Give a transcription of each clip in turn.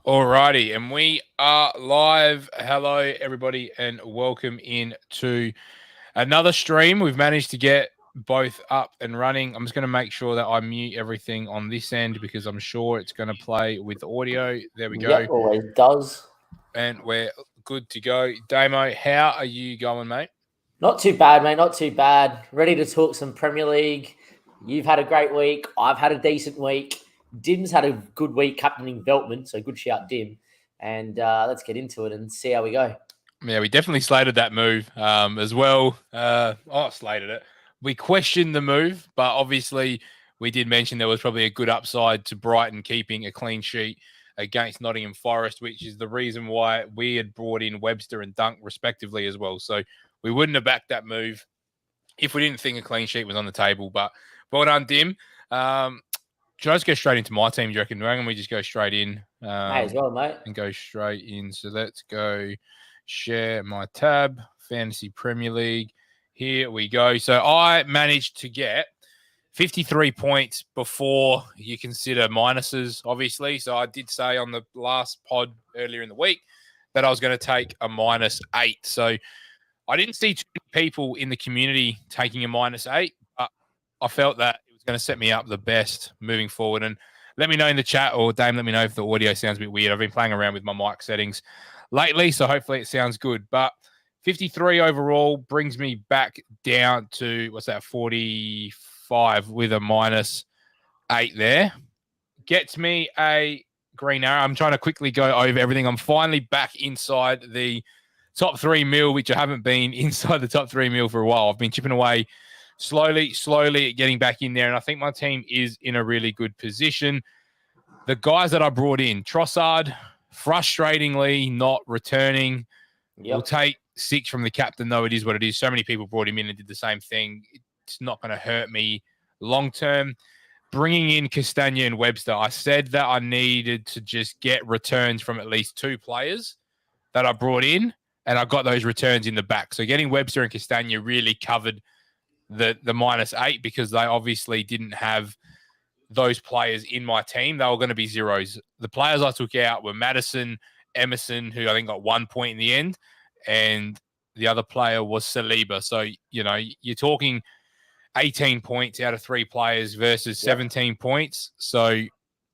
Alrighty, and we are live. Hello, everybody, and welcome in to another stream. We've managed to get both up and running. I'm just going to make sure that I mute everything on this end because I'm sure it's going to play with audio. There we go. Yep, always does. And we're good to go. Damo, how are you going, mate? Not too bad, mate. Not too bad. Ready to talk some Premier League. You've had a great week. I've had a decent week. Dim's had a good week captaining Veltman, so good shout, Dim. And let's get into it and see how we go. Yeah, we definitely slated that move as well. Slated it. We questioned the move, but obviously we did mention there was probably a good upside to Brighton keeping a clean sheet against Nottingham Forest, which is the reason why we had brought in Webster and Dunk respectively as well. So we wouldn't have backed that move if we didn't think a clean sheet was on the table. But well done, Dim. Should I just go straight into my team, do you reckon? Why don't we just go straight in? May as well, mate. And go straight in. So let's go share my tab, Fantasy Premier League. Here we go. So I managed to get 53 points before you consider minuses, obviously. So I did say on the last pod earlier in the week that I was going to take a -8. So I didn't see too many people in the community taking a -8, but I felt that it was going to set me up the best moving forward. And let me know in the chat, or Dame, let me know if the audio sounds a bit weird. I've been playing around with my mic settings lately, so hopefully it sounds good. But 53 overall brings me back down to, 45 with a -8 there. Gets me a green arrow. I'm trying to quickly go over everything. I'm finally back inside the top 3 mil, which I haven't been inside the top 3 mil for a while. I've been chipping away slowly getting back in there, and I think my team is in a really good position. The guys that I brought in, Trossard, frustratingly not returning. Yep. We'll take 6 from the captain, though it is what it is. So many people brought him in and did the same thing. It's not going to hurt me long term. Bringing in Castagna and Webster, I said that I needed to just get returns from at least 2 players that I brought in, and I got those returns in the back. So getting Webster and Castagna really covered the -8 because they obviously didn't have those players in my team. They were going to be zeros. The players I took out were Madison, Emerson, who I think got 1 point in the end, and the other player was Saliba. So, you're talking 18 points out of 3 players versus 17 points. So,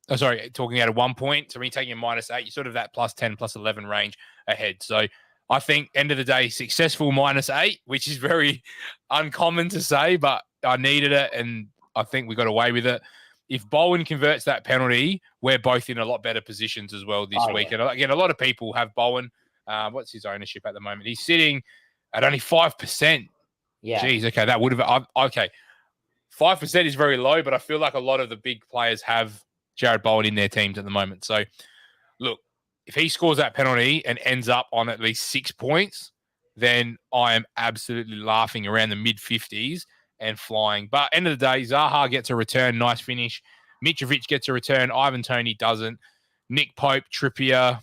talking out of 1 point. So when you're taking a -8, you're sort of that +10, +11 range ahead. So I think end of the day, successful -8, which is very uncommon to say, but I needed it, and I think we got away with it. If Bowen converts that penalty, we're both in a lot better positions as well this week. Yeah. And again, a lot of people have Bowen. What's his ownership at the moment? He's sitting at only 5%. Yeah. Geez, okay, that would have... Okay, 5% is very low, but I feel like a lot of the big players have Jared Bowen in their teams at the moment. So, look, if he scores that penalty and ends up on at least 6 points, then I am absolutely laughing around the mid-50s and flying. But end of the day, Zaha gets a return, nice finish. Mitrovic gets a return. Ivan Toney doesn't. Nick Pope, Trippier,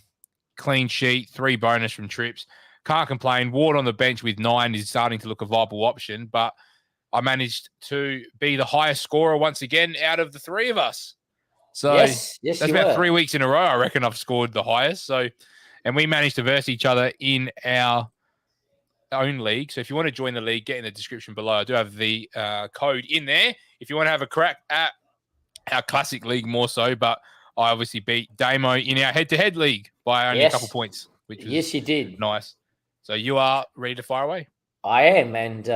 clean sheet, 3 bonus from trips. Can't complain. Ward on the bench with 9 is starting to look a viable option, but I managed to be the highest scorer once again out of the 3 of us. So yes, that's about 3 weeks in a row, I reckon I've scored the highest. So, and we managed to verse each other in our own league. So if you want to join the league, get in the description below. I do have the code in there if you want to have a crack at our classic league more so. But I obviously beat Damo in our head-to-head league by only a couple points, which was you did. Nice. So you are ready to fire away? I am, and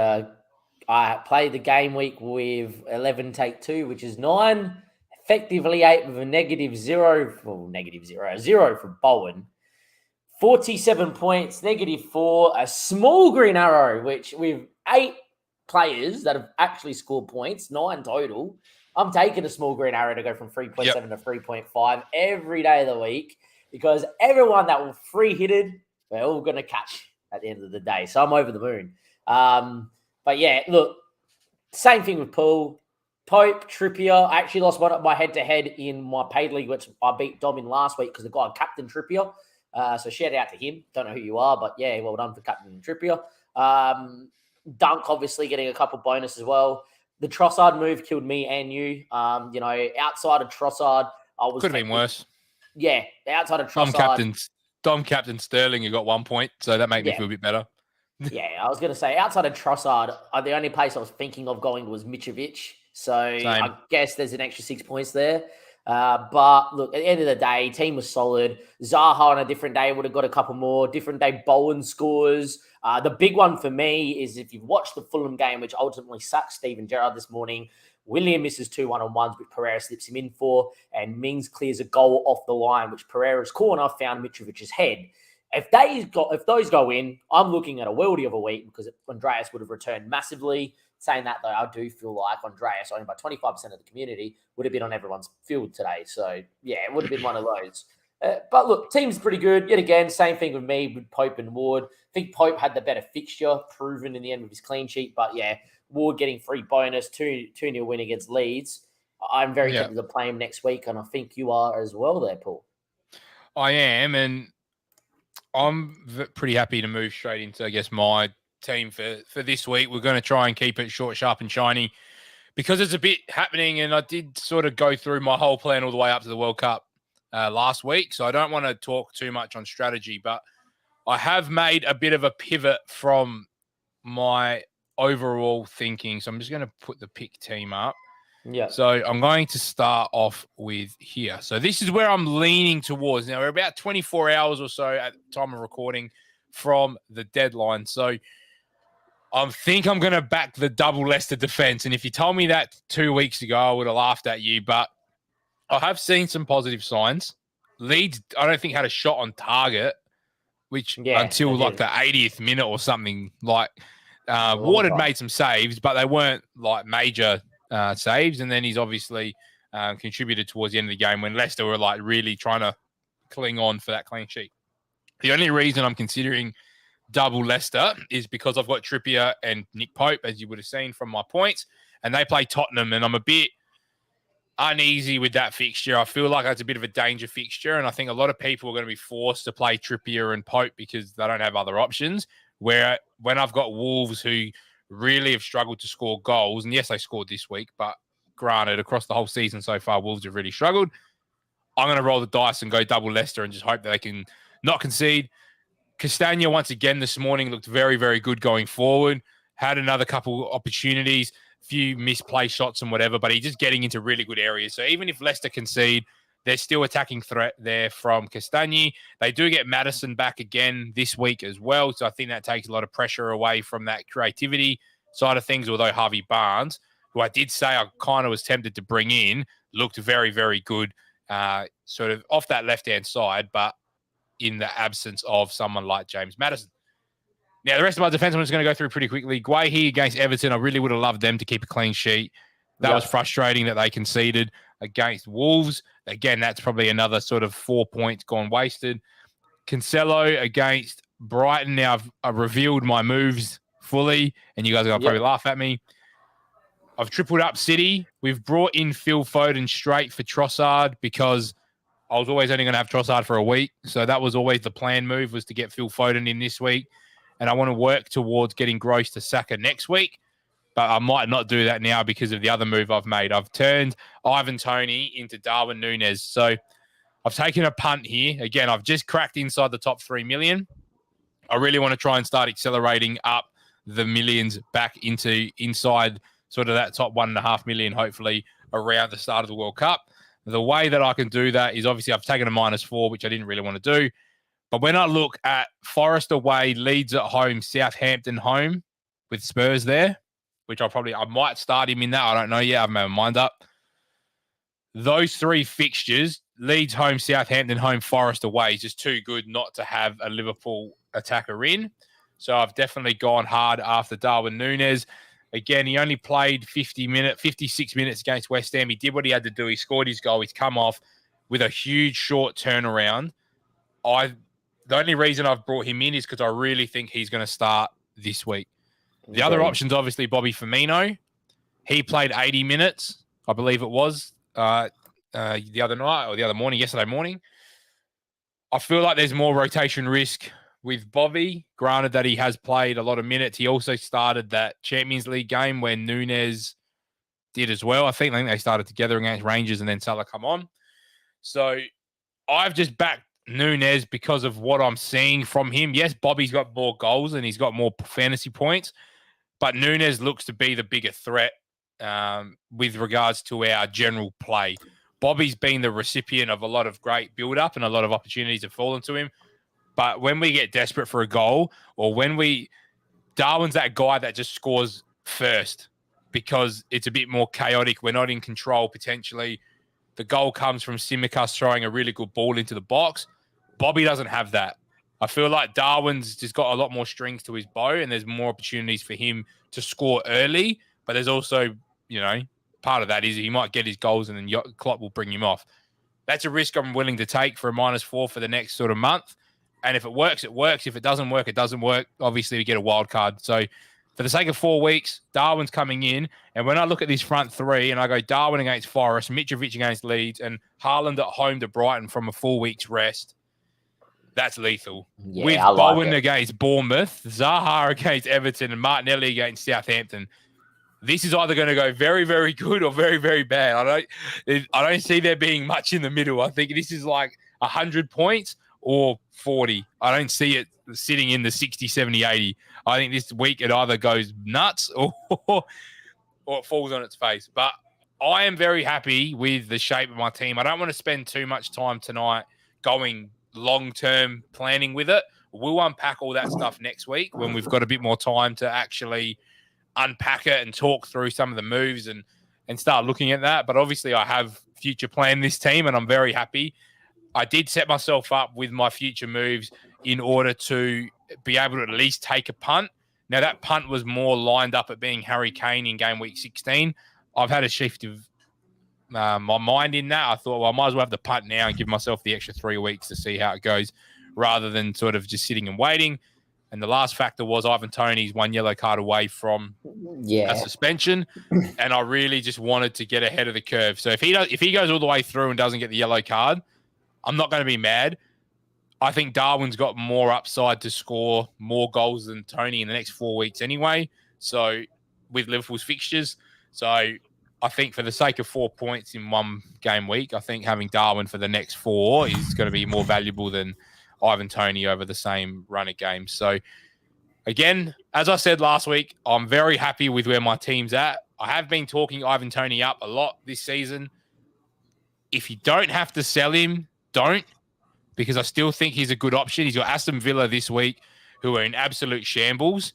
I played the game week with 11 take 2, which is 9. Effectively 8 with a -0. Well, -0 for Bowen. 47 points, -4. A small green arrow, which with 8 players that have actually scored points, 9 total. I'm taking a small green arrow to go from 3.7 to 3.5 every day of the week because everyone that will free hit it, we're all going to catch at the end of the day. So I'm over the moon. But yeah, look, same thing with Paul. Pope, Trippier. I actually lost my head-to-head in my paid league, which I beat Dom in last week because the guy captain Trippier. So shout out to him. Don't know who you are, but yeah, well done for captain Trippier. Dunk obviously getting a couple bonus as well. The Trossard move killed me and you. Outside of Trossard, I was could have been worse. Yeah, outside of Dom Trossard. Captain Sterling, you got 1 point, so that made me Yeah, feel a bit better. yeah. I was going to say outside of Trossard, the only place I was thinking of going was Mitrovic. So Same. I guess there's an extra 6 points there. But look, at the end of the day, team was solid. Zaha on a different day would have got a couple more. Different day, Bowen scores. The big one for me is if you've watched the Fulham game, which ultimately sucked Steven Gerrard this morning, William misses 2 1-on-1s, which Pereira slips him in for, and Mings clears a goal off the line, which Pereira's corner found Mitrovic's head. If those go in, I'm looking at a worldie of a week because Andreas would have returned massively. Saying that, though, I do feel like Andreas, only by 25% of the community, would have been on everyone's field today. So, yeah, it would have been one of those. But look, team's pretty good. Yet again, same thing with me with Pope and Ward. I think Pope had the better fixture, proven in the end with his clean sheet. But, yeah, Ward getting free bonus, 2-0 win against Leeds. I'm very tempted to play him next week, and I think you are as well there, Paul. I am, and I'm pretty happy to move straight into, I guess, my team for this week. We're going to try and keep it short, sharp, and shiny because there's a bit happening, and I did sort of go through my whole plan all the way up to the World Cup last week, so I don't want to talk too much on strategy, but I have made a bit of a pivot from my overall thinking, so I'm just going to put the pick team up. Yeah. So I'm going to start off with here. So this is where I'm leaning towards. Now, we're about 24 hours or so at the time of recording from the deadline. So I think I'm going to back the double Leicester defense. And if you told me that 2 weeks ago, I would have laughed at you. But I have seen some positive signs. Leeds, I don't think, had a shot on target, which until like the 80th minute or something, like Ward had made some saves, but they weren't like major saves, and then he's obviously contributed towards the end of the game when Leicester were like really trying to cling on for that clean sheet. The only reason I'm considering double Leicester is because I've got Trippier and Nick Pope, as you would have seen from my points, and they play Tottenham, and I'm a bit uneasy with that fixture. I feel like that's a bit of a danger fixture, and I think a lot of people are going to be forced to play Trippier and Pope because they don't have other options, where when I've got Wolves who really have struggled to score goals. And yes, they scored this week, but granted, across the whole season so far, Wolves have really struggled. I'm going to roll the dice and go double Leicester and just hope that they can not concede. Castagna, once again, this morning looked very, very good going forward. Had another couple opportunities, few misplay shots and whatever, but he's just getting into really good areas. So even if Leicester concede, there's still attacking threat there from Castagna. They do get Maddison back again this week as well. So I think that takes a lot of pressure away from that creativity side of things. Although Harvey Barnes, who I did say I kind of was tempted to bring in, looked very, very good sort of off that left-hand side, but in the absence of someone like James Maddison. Now, the rest of my defense, I'm just going to go through pretty quickly. Guehi against Everton, I really would have loved them to keep a clean sheet. That was frustrating that they conceded against Wolves. Again, that's probably another sort of 4 points gone wasted. Cancelo against Brighton. Now, I've revealed my moves fully, and you guys are going to probably laugh at me. I've tripled up City. We've brought in Phil Foden straight for Trossard because I was always only going to have Trossard for a week. So that was always the plan move, was to get Phil Foden in this week. And I want to work towards getting Gross to Saka next week. But I might not do that now because of the other move I've made. I've turned Ivan Toney into Darwin Núñez. So I've taken a punt here. Again, I've just cracked inside the top 3 million. I really want to try and start accelerating up the millions back into inside sort of that top 1.5 million, hopefully around the start of the World Cup. The way that I can do that is obviously I've taken a -4, which I didn't really want to do. But when I look at Forest away, Leeds at home, Southampton home with Spurs there, which I might start him in that. I don't know yet. I haven't made my mind up. Those 3 fixtures, Leeds home, Southampton home, Forest away, is just too good not to have a Liverpool attacker in. So I've definitely gone hard after Darwin Núñez. Again, he only played 56 minutes against West Ham. He did what he had to do. He scored his goal. He's come off with a huge short turnaround. The only reason I've brought him in is because I really think he's going to start this week. The other option's obviously Bobby Firmino. He played 80 minutes, I believe it was, the other night or the other morning, yesterday morning. I feel like there's more rotation risk with Bobby. Granted that he has played a lot of minutes. He also started that Champions League game when Núñez did as well. I think they started together against Rangers and then Salah come on. So I've just backed Nunes because of what I'm seeing from him. Yes, Bobby's got more goals and he's got more fantasy points, but Nunes looks to be the bigger threat with regards to our general play. Bobby's been the recipient of a lot of great build-up and a lot of opportunities have fallen to him. But when we get desperate for a goal or Darwin's that guy that just scores first because it's a bit more chaotic. We're not in control potentially. The goal comes from Tsimikas throwing a really good ball into the box. Bobby doesn't have that. I feel like Darwin's just got a lot more strings to his bow and there's more opportunities for him to score early. But there's also, part of that is he might get his goals and then Klopp will bring him off. That's a risk I'm willing to take for a -4 for the next sort of month. And if it works, it works. If it doesn't work, it doesn't work. Obviously, we get a wild card. So for the sake of 4 weeks, Darwin's coming in. And when I look at this front three and I go Darwin against Forest, Mitrovic against Leeds, and Haaland at home to Brighton from a 4 weeks rest, that's lethal. Yeah, with I like Bowen it. against Bournemouth, Zaha against Everton, and Martinelli against Southampton. This is either going to go very, very good or very, very bad. I don't see there being much in the middle. I think this is like 100 points or 40. I don't see it sitting in the 60, 70, 80. I think this week it either goes nuts or it falls on its face. But I am very happy with the shape of my team. I don't want to spend too much time tonight going long-term planning with it. We'll unpack all that stuff next week when we've got a bit more time to actually unpack it and talk through some of the moves and start looking at that. But obviously I have future plan this team and I'm very happy. I did set myself up with my future moves in order to be able to at least take a punt. Now that punt was more lined up at being Harry Kane in game week 16. I've had a shift of my mind in that. I thought, well, I might as well have the punt now and give myself the extra 3 weeks to see how it goes rather than sort of just sitting and waiting. And the last factor was Ivan Toney's 1 yellow card away from a suspension. And I really just wanted to get ahead of the curve. So if he goes all the way through and doesn't get the yellow card, I'm not going to be mad. I think Darwin's got more upside to score more goals than Toney in the next 4 weeks anyway. So with Liverpool's fixtures. So I think for the sake of 4 points in one game week, I think having Darwin for the next 4 is going to be more valuable than Ivan Toney over the same run of games. So again, as I said last week, I'm very happy with where my team's at. I have been talking Ivan Toney up a lot this season. If you don't have to sell him, don't, because I still think he's a good option. He's got Aston Villa this week, who are in absolute shambles.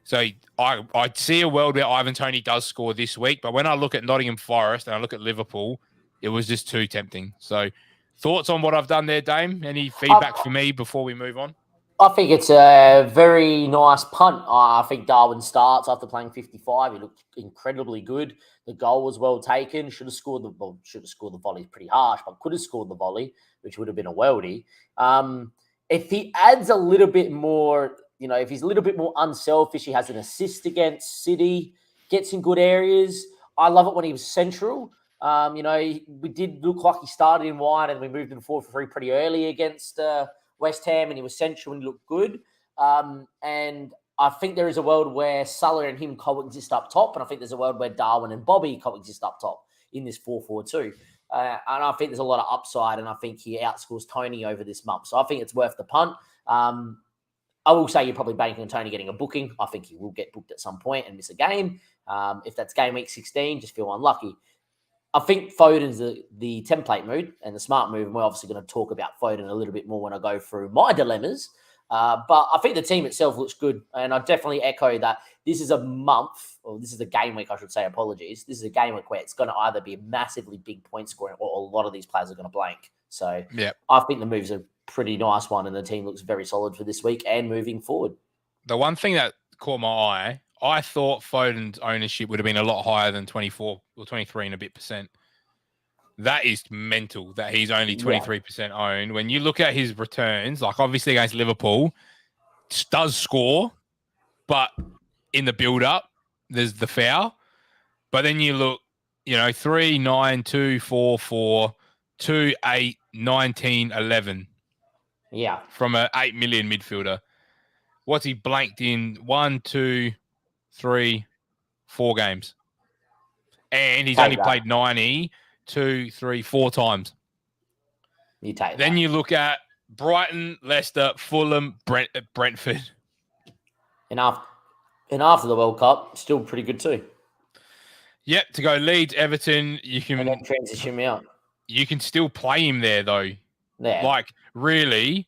So I see a world where Ivan Toney does score this week, but when I look at Nottingham Forest and I look at Liverpool, it was just too tempting. So thoughts on what I've done there, Dame? Any feedback for me before we move on? I think it's a very nice punt. I think Darwin starts after playing 55. He looked incredibly good. The goal was well taken. Should have scored the volley pretty harsh, but could have scored the volley, which would have been a worldie. If he adds a little bit more, if he's a little bit more unselfish, he has an assist against City, gets in good areas. I love it when he was central. We did look like he started in wide and we moved him 4-3 pretty early against West Ham, and he was central and he looked good. And I think there is a world where Salah and him coexist up top, and I think there's a world where Darwin and Bobby coexist up top in this 4-4-2. And I think there's a lot of upside, and I think he outscores Toney over this month. So I think it's worth the punt. I will say you're probably banking on Toney getting a booking. I think he will get booked at some point and miss a game. If that's game week 16, just feel unlucky. I think Foden's the template move and the smart move, and we're obviously going to talk about Foden a little bit more when I go through my dilemmas. But I think the team itself looks good, and I definitely echo that this is a month, or this is a game week, I should say, apologies. This is a game week where it's going to either be a massively big point scoring or a lot of these players are going to blank. So I think the move's a pretty nice one, and the team looks very solid for this week and moving forward. The one thing that caught my eye, I thought Foden's ownership would have been a lot higher than 24 or 23 and a bit percent. That is mental that he's only 23% owned. When you look at his returns, like obviously against Liverpool, does score, but in the build-up, there's the foul. But then you look, 3, 9, 2, 4, 4, 2, 8, 19, 11. Yeah. From an 8 million midfielder. What's he blanked in? 1, 2, 3, 4 games. And he's only played 90, 2, 3, 4 times. You take Then that. you look at Brighton, Leicester, Fulham, Brentford. And after the World Cup, still pretty good too. Yep, to go Leeds, Everton, And then transition me out. You can still play him there though. Yeah. Like really,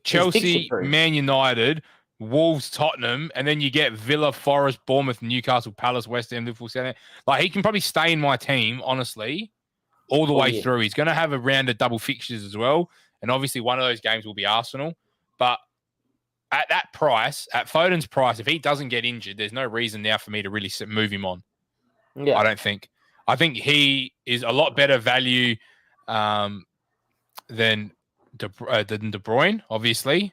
Chelsea, Man United, Wolves, Tottenham, and then you get Villa, Forest, Bournemouth, Newcastle, Palace, West Ham, Liverpool, Southampton. Like he can probably stay in my team, honestly, all the way through. He's going to have a round of double fixtures as well, and obviously one of those games will be Arsenal. But at that price, at Foden's price, if he doesn't get injured, there's no reason now for me to really move him on. Yeah, I don't think. I think he is a lot better value than De Bruyne, obviously.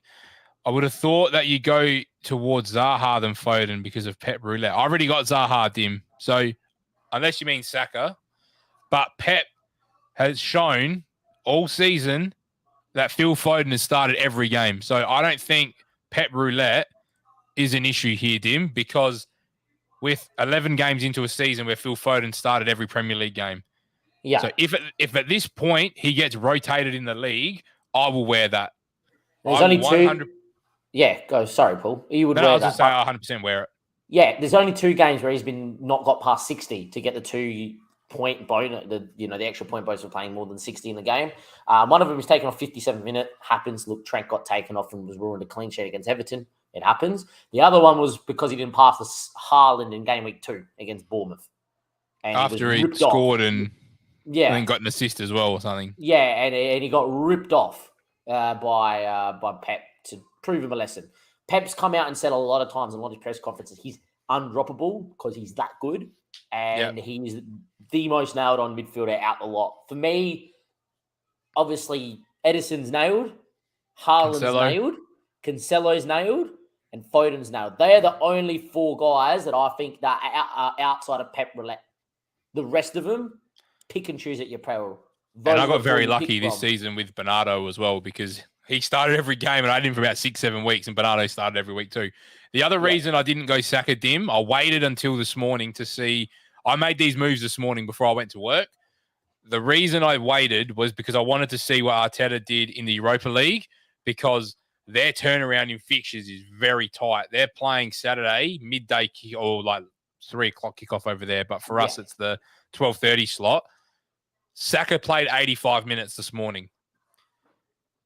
I would have thought that you go towards Zaha than Foden because of Pep Roulette. I already got Zaha, Dim. So unless you mean Saka, but Pep has shown all season that Phil Foden has started every game. So I don't think Pep Roulette is an issue here, Dim, because with 11 games into a season where Phil Foden started every Premier League game. Yeah. So if at this point he gets rotated in the league, I will wear that. There's only 2. Yeah, go. Sorry, Paul. You would wear that. I was just saying 100% wear it. Yeah, there's only 2 games where he's been not got past 60 to get the 2-point bonus, the extra point bonus for playing more than 60 in the game. One of them was taken off 57-minute. Happens. Look, Trent got taken off and was ruined a clean sheet against Everton. It happens. The other one was because he didn't pass the Haaland in game week 2 against Bournemouth. And after he scored and then got an assist as well or something. Yeah, and he got ripped off by Pep to prove him a lesson. Pep's come out and said a lot of times in a lot of his press conferences he's undroppable because he's that good. And he's the most nailed on midfielder out the lot. For me, obviously, Edison's nailed, Haaland's nailed, Cancelo's nailed, and Foden's nailed. They are the only 4 guys that I think that are outside of Pep Roulette. The rest of them, pick and choose at your peril. And I got very lucky this season with Bernardo as well because he started every game and I had him for about 6-7 weeks and Bernardo started every week too. The other reason I didn't go Saka Dim, I waited until this morning to see. I made these moves this morning before I went to work. The reason I waited was because I wanted to see what Arteta did in the Europa League because their turnaround in fixtures is very tight. They're playing Saturday, midday or like 3 o'clock kickoff over there. But for us, it's the 12:30 slot. Saka played 85 minutes this morning.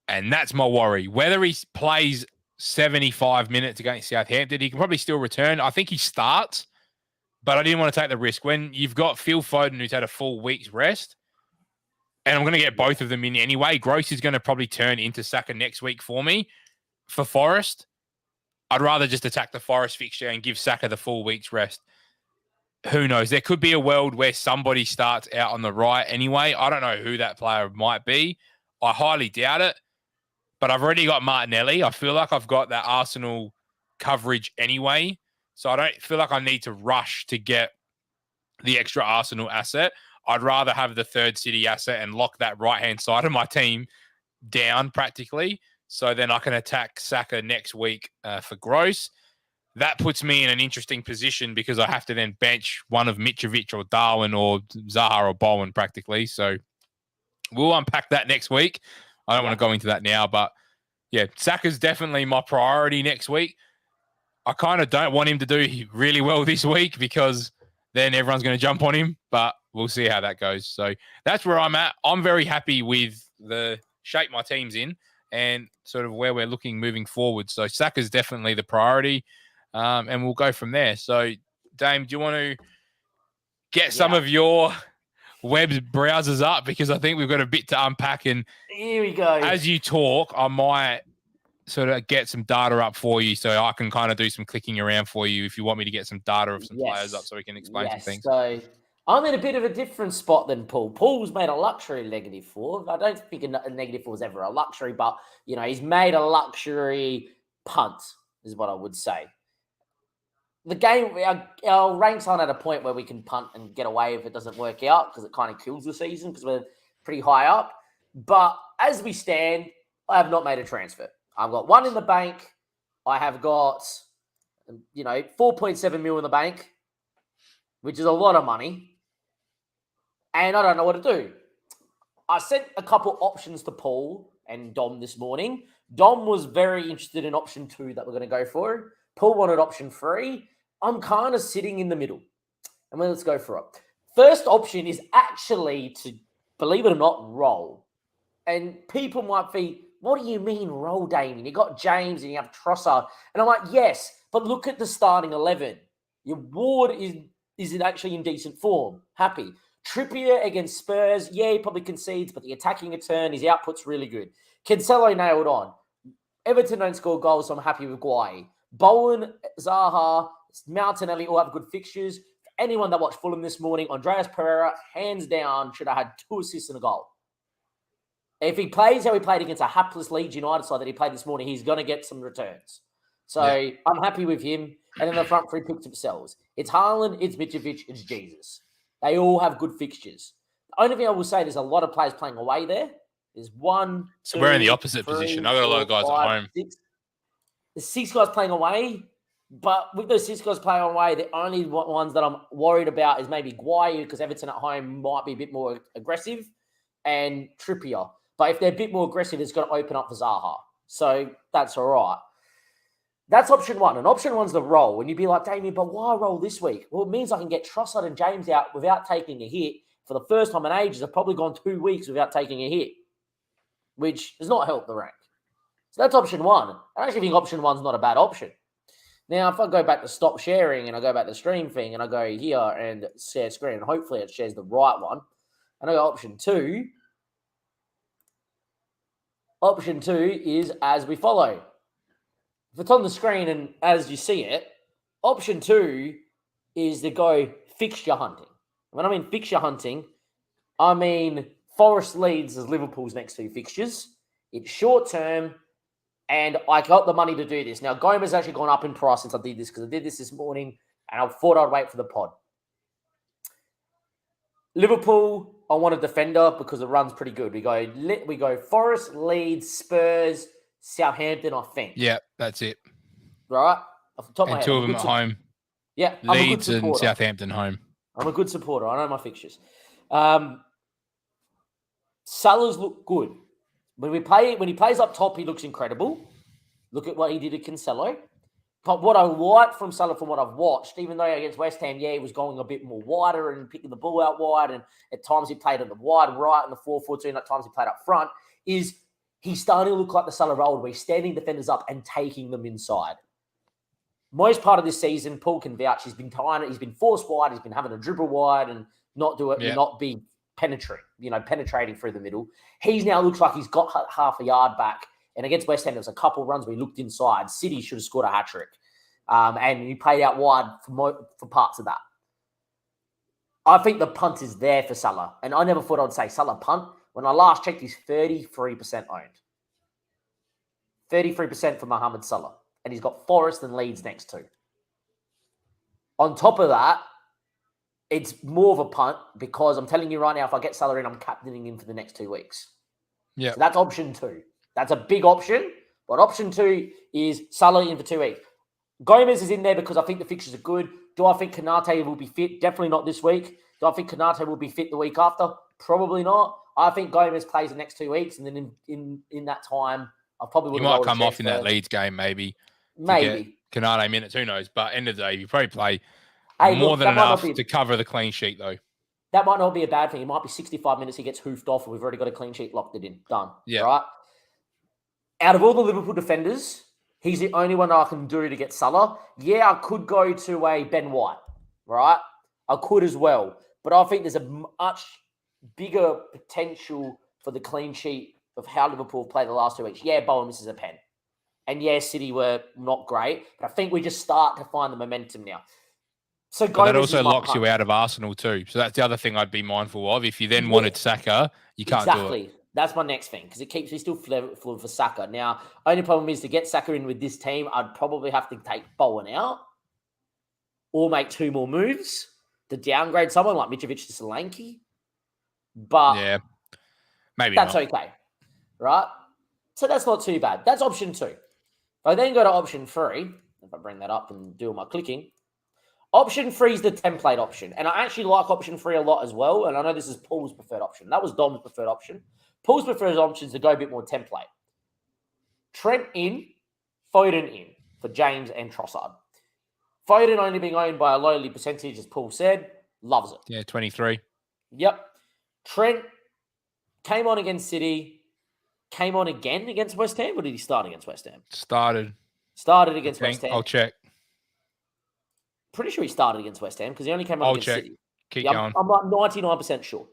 And that's my worry. Whether he plays 75 minutes against Southampton, he can probably still return. I think he starts, but I didn't want to take the risk. When you've got Phil Foden, who's had a full week's rest, and I'm going to get both of them in anyway, Gross is going to probably turn into Saka next week for me. For Forest, I'd rather just attack the Forest fixture and give Saka the full week's rest. Who knows? There could be a world where somebody starts out on the right anyway. I don't know who that player might be. I highly doubt it. But I've already got Martinelli. I feel like I've got that Arsenal coverage anyway. So I don't feel like I need to rush to get the extra Arsenal asset. I'd rather have the third City asset and lock that right-hand side of my team down practically. So then I can attack Saka next week for Gross. That puts me in an interesting position because I have to then bench one of Mitrovic or Darwin or Zaha or Bowen practically. So we'll unpack that next week. I don't want to go into that now, but yeah, Saka's definitely my priority next week. I kind of don't want him to do really well this week because then everyone's going to jump on him, but we'll see how that goes. So that's where I'm at. I'm very happy with the shape my team's in and sort of where we're looking moving forward. So Saka's definitely the priority, and we'll go from there. So, Dame, do you want to get some of your web browsers up because I think we've got a bit to unpack, and here we go. As you talk, I might sort of get some data up for you so I can kind of do some clicking around for you if you want me to get some data of some players up so we can explain some things. So I'm in a bit of a different spot than Paul. Paul's made a luxury -4. I don't think a -4 is ever a luxury, but he's made a luxury punt is what I would say. The game, our ranks aren't at a point where we can punt and get away if it doesn't work out because it kind of kills the season because we're pretty high up. But as we stand, I have not made a transfer. I've got 1 in the bank. I have got, 4.7 mil in the bank, which is a lot of money. And I don't know what to do. I sent a couple options to Paul and Dom this morning. Dom was very interested in option 2 that we're going to go for. Paul wanted option 3. I'm kind of sitting in the middle. And let's go for it. First option is actually to, believe it or not, roll. And people might be, what do you mean roll, Damien? You got James and you have Trossard. And I'm like, yes, but look at the starting 11. Your Ward is actually in decent form. Happy. Trippier against Spurs. Yeah, he probably concedes, but the attacking return, his output's really good. Cancelo nailed on. Everton don't score goals, so I'm happy with Guai. Bowen, Zaha, Martinelli all have good fixtures. For anyone that watched Fulham this morning, Andreas Pereira, hands down, should have had 2 assists and a goal. If he plays how he played against a hapless Leeds United side that he played this morning, he's going to get some returns. So I'm happy with him. And then the front 3 picks themselves. It's Haaland, it's Mitrovic, it's Jesus. They all have good fixtures. The only thing I will say, there's a lot of players playing away there. There's 1, 2, we're in the opposite 3, position. I've got a lot of guys 4, 5, at home. 6. There's 6 guys playing away. But with those 6 guys playing away, the only ones that I'm worried about is maybe Guayu, because Everton at home might be a bit more aggressive, and Trippier. But if they're a bit more aggressive, it's going to open up for Zaha. So that's all right. That's option 1. And option 1's the roll. And you'd be like, Damien, but why roll this week? Well, it means I can get Trossard and James out without taking a hit. For the first time in ages, I've probably gone 2 weeks without taking a hit, which does not help the rank. So that's option 1. I actually think option 1's not a bad option. Now, if I go back to stop sharing and I go back to stream thing and I go here and share screen, and hopefully it shares the right one, and I go option 2, option 2 is as we follow. If it's on the screen and as you see it, option 2 is to go fixture hunting. When I mean fixture hunting, I mean Forest Leeds as Liverpool's next 2 fixtures. It's short term, and I got the money to do this. Now, Gomez has actually gone up in price since I did this, because I did this morning, and I thought I'd wait for the pod. Liverpool, I want a defender because the run's pretty good. We go Forest, Leeds, Spurs, Southampton, I think. Yeah, that's it. Right? Off the top of my And head. 2 of them at home. Yeah, Leeds and Southampton home. I'm a good supporter. I know my fixtures. Salah's look good. When he plays up top, he looks incredible. Look at what he did at Cancelo. But what I like from Salah, from what I've watched, even though against West Ham, he was going a bit more wider and picking the ball out wide, and at times he played on the wide right in the 4-4-2, and at times he played up front, is he's starting to look like the Salah of old, where he's standing defenders up and taking them inside. Most part of this season, Paul can vouch, he's been forced wide, he's been having a dribble wide and not do it, not be penetrating through the middle. He's now looks like he's got half a yard back. And against West Ham, there was a couple of runs where he looked inside. City should have scored a hat-trick. And he played out wide for parts of that. I think the punt is there for Salah. And I never thought I'd say Salah punt. When I last checked, he's 33% owned. 33% for Mohamed Salah. And he's got Forest and Leeds next to. On top of that, it's more of a punt, because I'm telling you right now, if I get Salah in, I'm captaining him for the next 2 weeks. Yeah. So that's option 2. That's a big option. But option 2 is Salah in for 2 weeks. Gomez is in there because I think the fixtures are good. Do I think Konate will be fit? Definitely not this week. Do I think Konate will be fit the week after? Probably not. I think Gomez plays the next 2 weeks, and then in that time, I probably would. He might come off in that Leeds game, maybe. Maybe. Konate minutes, who knows? But end of the day, you probably play than enough to cover the clean sheet, though. That might not be a bad thing. It might be 65 minutes, he gets hoofed off, and we've already got a clean sheet locked it in. Done. Yeah. Right? Out of all the Liverpool defenders, he's the only one I can do to get Salah. Yeah, I could go to a Ben White, right? I could as well. But I think there's a much bigger potential for the clean sheet of how Liverpool played the last 2 weeks. Yeah, Bowen misses a pen. And yeah, City were not great. But I think we just start to find the momentum now. So that also locks you out of Arsenal too. So that's the other thing I'd be mindful of. If you then wanted Saka, you can't do it. That's my next thing, because it keeps me still full for Saka. Now, only problem is to get Saka in with this team, I'd probably have to take Bowen out or make 2 more moves to downgrade someone like Mitrovic to Solanke. But yeah, maybe that's not. Okay, right? So that's not too bad. That's option 2. If I then go to option 3, if I bring that up and do all my clicking, Option 3 is the template option. And I actually like option 3 a lot as well. And I know this is Paul's preferred option. That was Dom's preferred option. Paul's preferred option is to go a bit more template. Trent in, Foden in for James and Trossard. Foden only being owned by a lowly percentage, as Paul said. Loves it. Yeah, 23. Yep. Trent came on against City. Came on again against West Ham? Or did he start against West Ham? Started against West Ham. I'll check. Pretty sure he started against West Ham because he only came on against City. Keep going. I'm like 99% sure.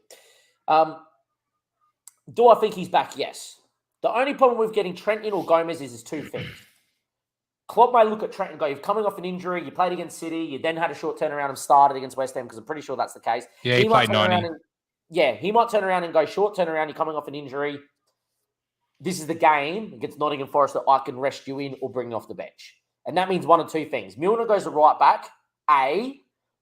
Do I think he's back? Yes. The only problem with getting Trent in or Gomez is two things. Klopp may look at Trent and go, you're coming off an injury, you played against City, you then had a short turnaround and started against West Ham because I'm pretty sure that's the case. Yeah, he played 90. He might turn around and go, short turnaround, you're coming off an injury. This is the game against Nottingham Forest that I can rest you in or bring you off the bench. And that means one of two things. Milner goes to right back,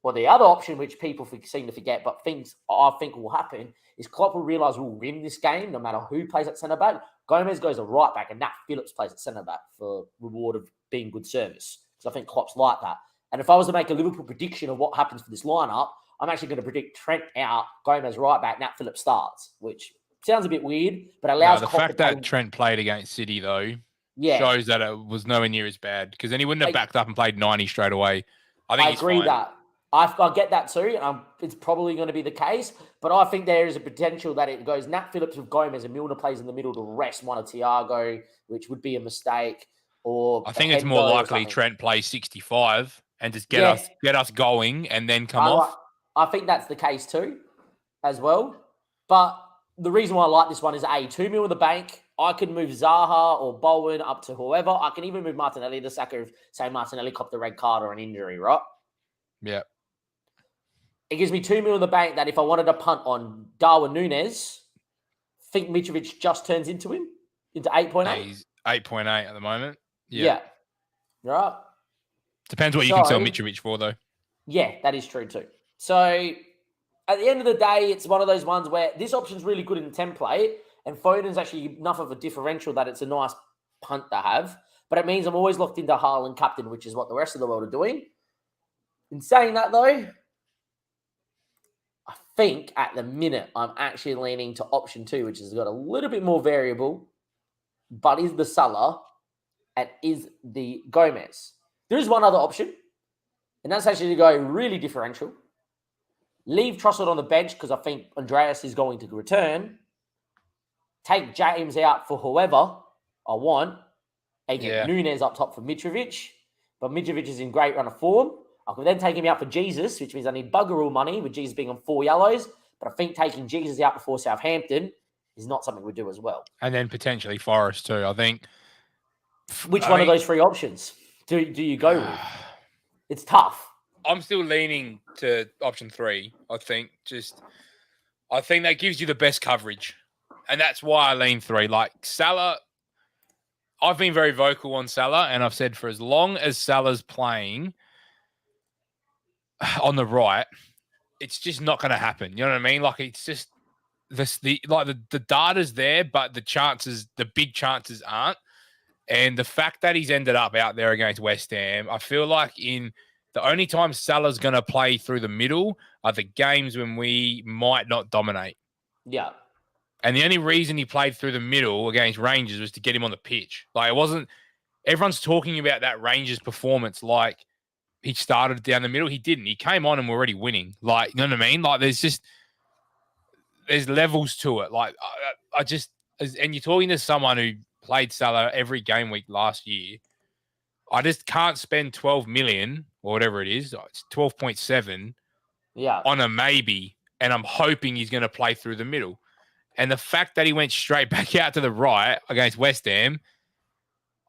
or the other option, which people seem to forget, but I think will happen, is Klopp will realise we'll win this game no matter who plays at centre-back. Gomez goes to right back and Nat Phillips plays at centre-back for reward of being good service. Because I think Klopp's like that. And if I was to make a Liverpool prediction of what happens for this lineup, I'm actually going to predict Trent out, Gomez right back, Nat Phillips starts, which sounds a bit weird, but allows the fact that Trent played against City, though, shows that it was nowhere near as bad because then he wouldn't have backed up and played 90 straight away. I agree with that. I get that too. It's probably going to be the case, but I think there is a potential that it goes Nat Phillips with Gomez and Milner plays in the middle to rest one of Thiago, which would be a mistake. Or I think it's more likely Trent plays 65 and just get us going and then come off. I think that's the case too, as well. But the reason why I like this one is 2 mil in the bank. I could move Zaha or Bowen up to whoever. I can even move Martinelli to sack of, say, Martinelli copped the red card or an injury, right? Yeah. It gives me 2 mil in the bank that if I wanted to punt on Darwin Núñez, think Mitrovic just turns into 8.8. He's 8.8 at the moment. Yeah. Right. Depends what you can sell Mitrovic for, though. Yeah, that is true too. So at the end of the day, it's one of those ones where this option's really good in the template, and Foden's actually enough of a differential that it's a nice punt to have. But it means I'm always locked into Haaland captain, which is what the rest of the world are doing. In saying that, though, I think at the minute I'm actually leaning to option 2, which has got a little bit more variable, but is the Salah and is the Gomez. There is one other option, and that's actually to go really differential. Leave Trossard on the bench because I think Andreas is going to return. Take James out for whoever I want. And get Núñez up top for Mitrovic. But Mitrovic is in great run of form. I could then take him out for Jesus, which means I need bugger all money with Jesus being on 4 yellows. But I think taking Jesus out before Southampton is not something we do as well. And then potentially Forest too, I think. Which one of those 3 options do you go with? It's tough. I'm still leaning to option 3. I think that gives you the best coverage. And that's why I lean 3. Like Salah, I've been very vocal on Salah, and I've said for as long as Salah's playing on the right, it's just not going to happen. You know what I mean? Like it's just the data's there, but the big chances aren't. And the fact that he's ended up out there against West Ham, I feel like the only time Salah's going to play through the middle are the games when we might not dominate. Yeah. And the only reason he played through the middle against Rangers was to get him on the pitch. Like it wasn't, everyone's talking about that Rangers performance like he started down the middle. He didn't. He came on and we're already winning. Like, you know what I mean? Like there's levels to it. Like and you're talking to someone who played Salah every game week last year. I just can't spend 12 million or whatever it is. It's 12.7 on a maybe. And I'm hoping he's going to play through the middle. And the fact that he went straight back out to the right against West Ham,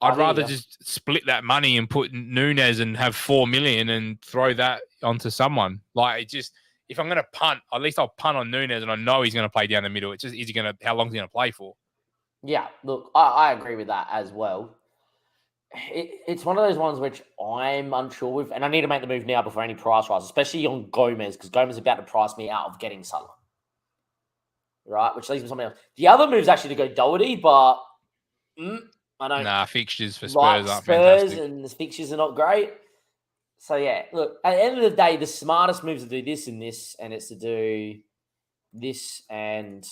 I'd rather just split that money and put Núñez and have 4 million and throw that onto someone. Like, if I'm going to punt, at least I'll punt on Núñez and I know he's going to play down the middle. It's just, how long is he going to play for? Yeah, look, I agree with that as well. It's one of those ones which I'm unsure with, and I need to make the move now before any price rise, especially on Gomez, because Gomez is about to price me out of getting Salah. Right, which leaves me something else. The other move is actually to go Doherty, but I don't. Nah, fixtures for Spurs like aren't Spurs, fantastic. and the fixtures are not great. So yeah, look, at the end of the day, the smartest moves to do this and this, and it's to do this and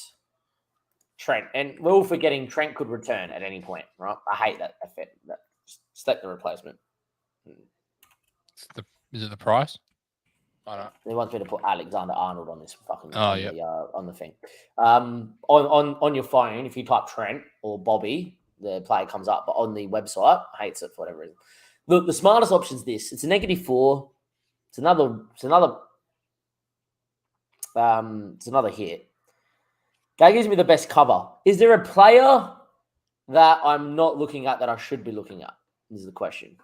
Trent. And we're all forgetting Trent could return at any point, right? I hate that effect. Just take the replacement. Is it the price? I don't know. They want me to put Alexander Arnold on this fucking on the thing. On your phone, if you type Trent or Bobby, the player comes up, but on the website, hates it for whatever reason. Look, the smartest option is this. It's a -4. It's another hit. Guy gives me the best cover. Is there a player that I'm not looking at that I should be looking at? This is the question.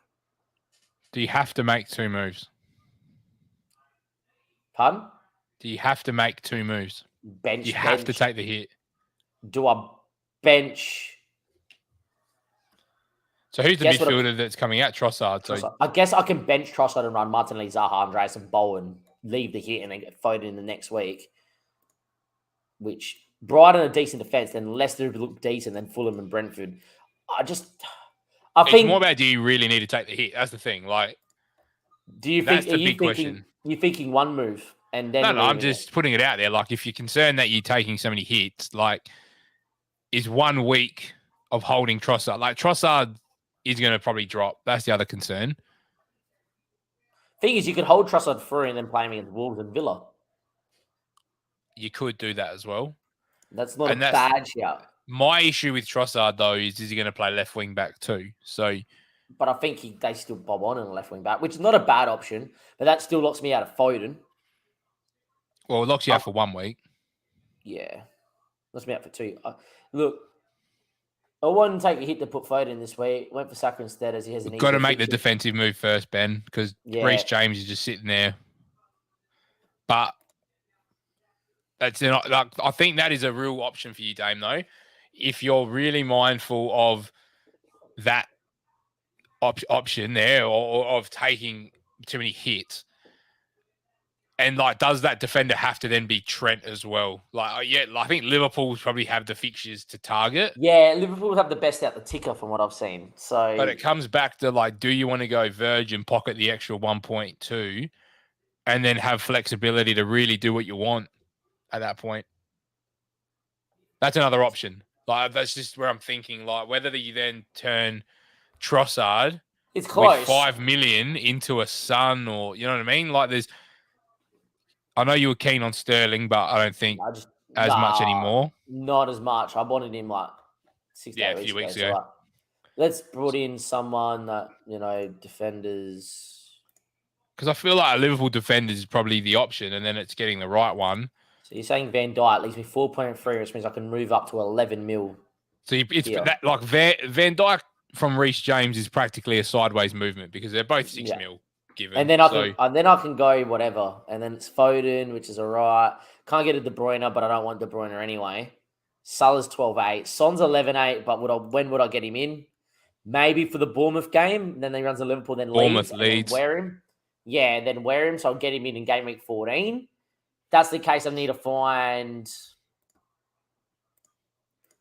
Do you have to make 2 moves? Pardon? Do you have to make 2 moves? Bench. You have to take the hit. Do I bench? So who's the midfielder that's coming out? Trossard. So I guess I can bench Trossard and run Martinelli, Zaha, Andreas, and Bowen, leave the hit, and then get voted in the next week. Which Brighton are decent defense, then Leicester look decent, then Fulham and Brentford. I think more about, do you really need to take the hit? That's the thing. Like, do you think? Are you thinking? You're thinking one move and then? No. I'm just putting it out there. Like, if you're concerned that you're taking so many hits, like, is 1 week of holding Trossard? Like, Trossard is going to probably drop. That's the other concern. Thing is, you could hold Trossard free and then play him against Wolves and Villa. You could do that as well. That's not a bad shout. My issue with Trossard, though, is he going to play left wing back too? So, but I think they still bob on in a left wing back, which is not a bad option, but that still locks me out of Foden. Well, it locks you out for 1 week. Yeah. Locks me out for 2. Look, I wouldn't take a hit to put Foden in this week. Went for Saka instead as he has an easy. Got to make the defensive move first, Ben, because Reece James is just sitting there. But that's not, like, I think that is a real option for you, Dame, though. If you're really mindful of that option there or of taking too many hits. And, like, does that defender have to then be Trent as well? Like, yeah, I think Liverpool probably have the fixtures to target. Yeah, Liverpool have the best out the ticker from what I've seen. So, but it comes back to, like, do you want to go Verge and pocket the extra 1.2 and then have flexibility to really do what you want at that point? That's another option. Like, that's just where I'm thinking, like, whether you then turn Trossard it's close. With 5 million into a Son, or, you know what I mean? Like, I know you were keen on Sterling, but I don't think as much anymore. Not as much. I wanted him like 6 a few weeks ago. So, like, let's put in someone that, defenders. Because I feel like a Liverpool defender is probably the option, and then it's getting the right one. So you're saying Van Dijk leaves me 4.3, which means I can move up to 11 mil. So it's that, like, Van Dijk from Reece James is practically a sideways movement because they're both 6 mil given. And then I can go whatever. And then it's Foden, which is all right. Can't get a De Bruyne, but I don't want De Bruyne anyway. Salah's 12.8. Son's 11.8, but when would I get him in? Maybe for the Bournemouth game. Then he runs to Liverpool, then Bournemouth Leeds. Wear him. Yeah, then wear him. So I'll get him in game week 14. That's the case I need to find.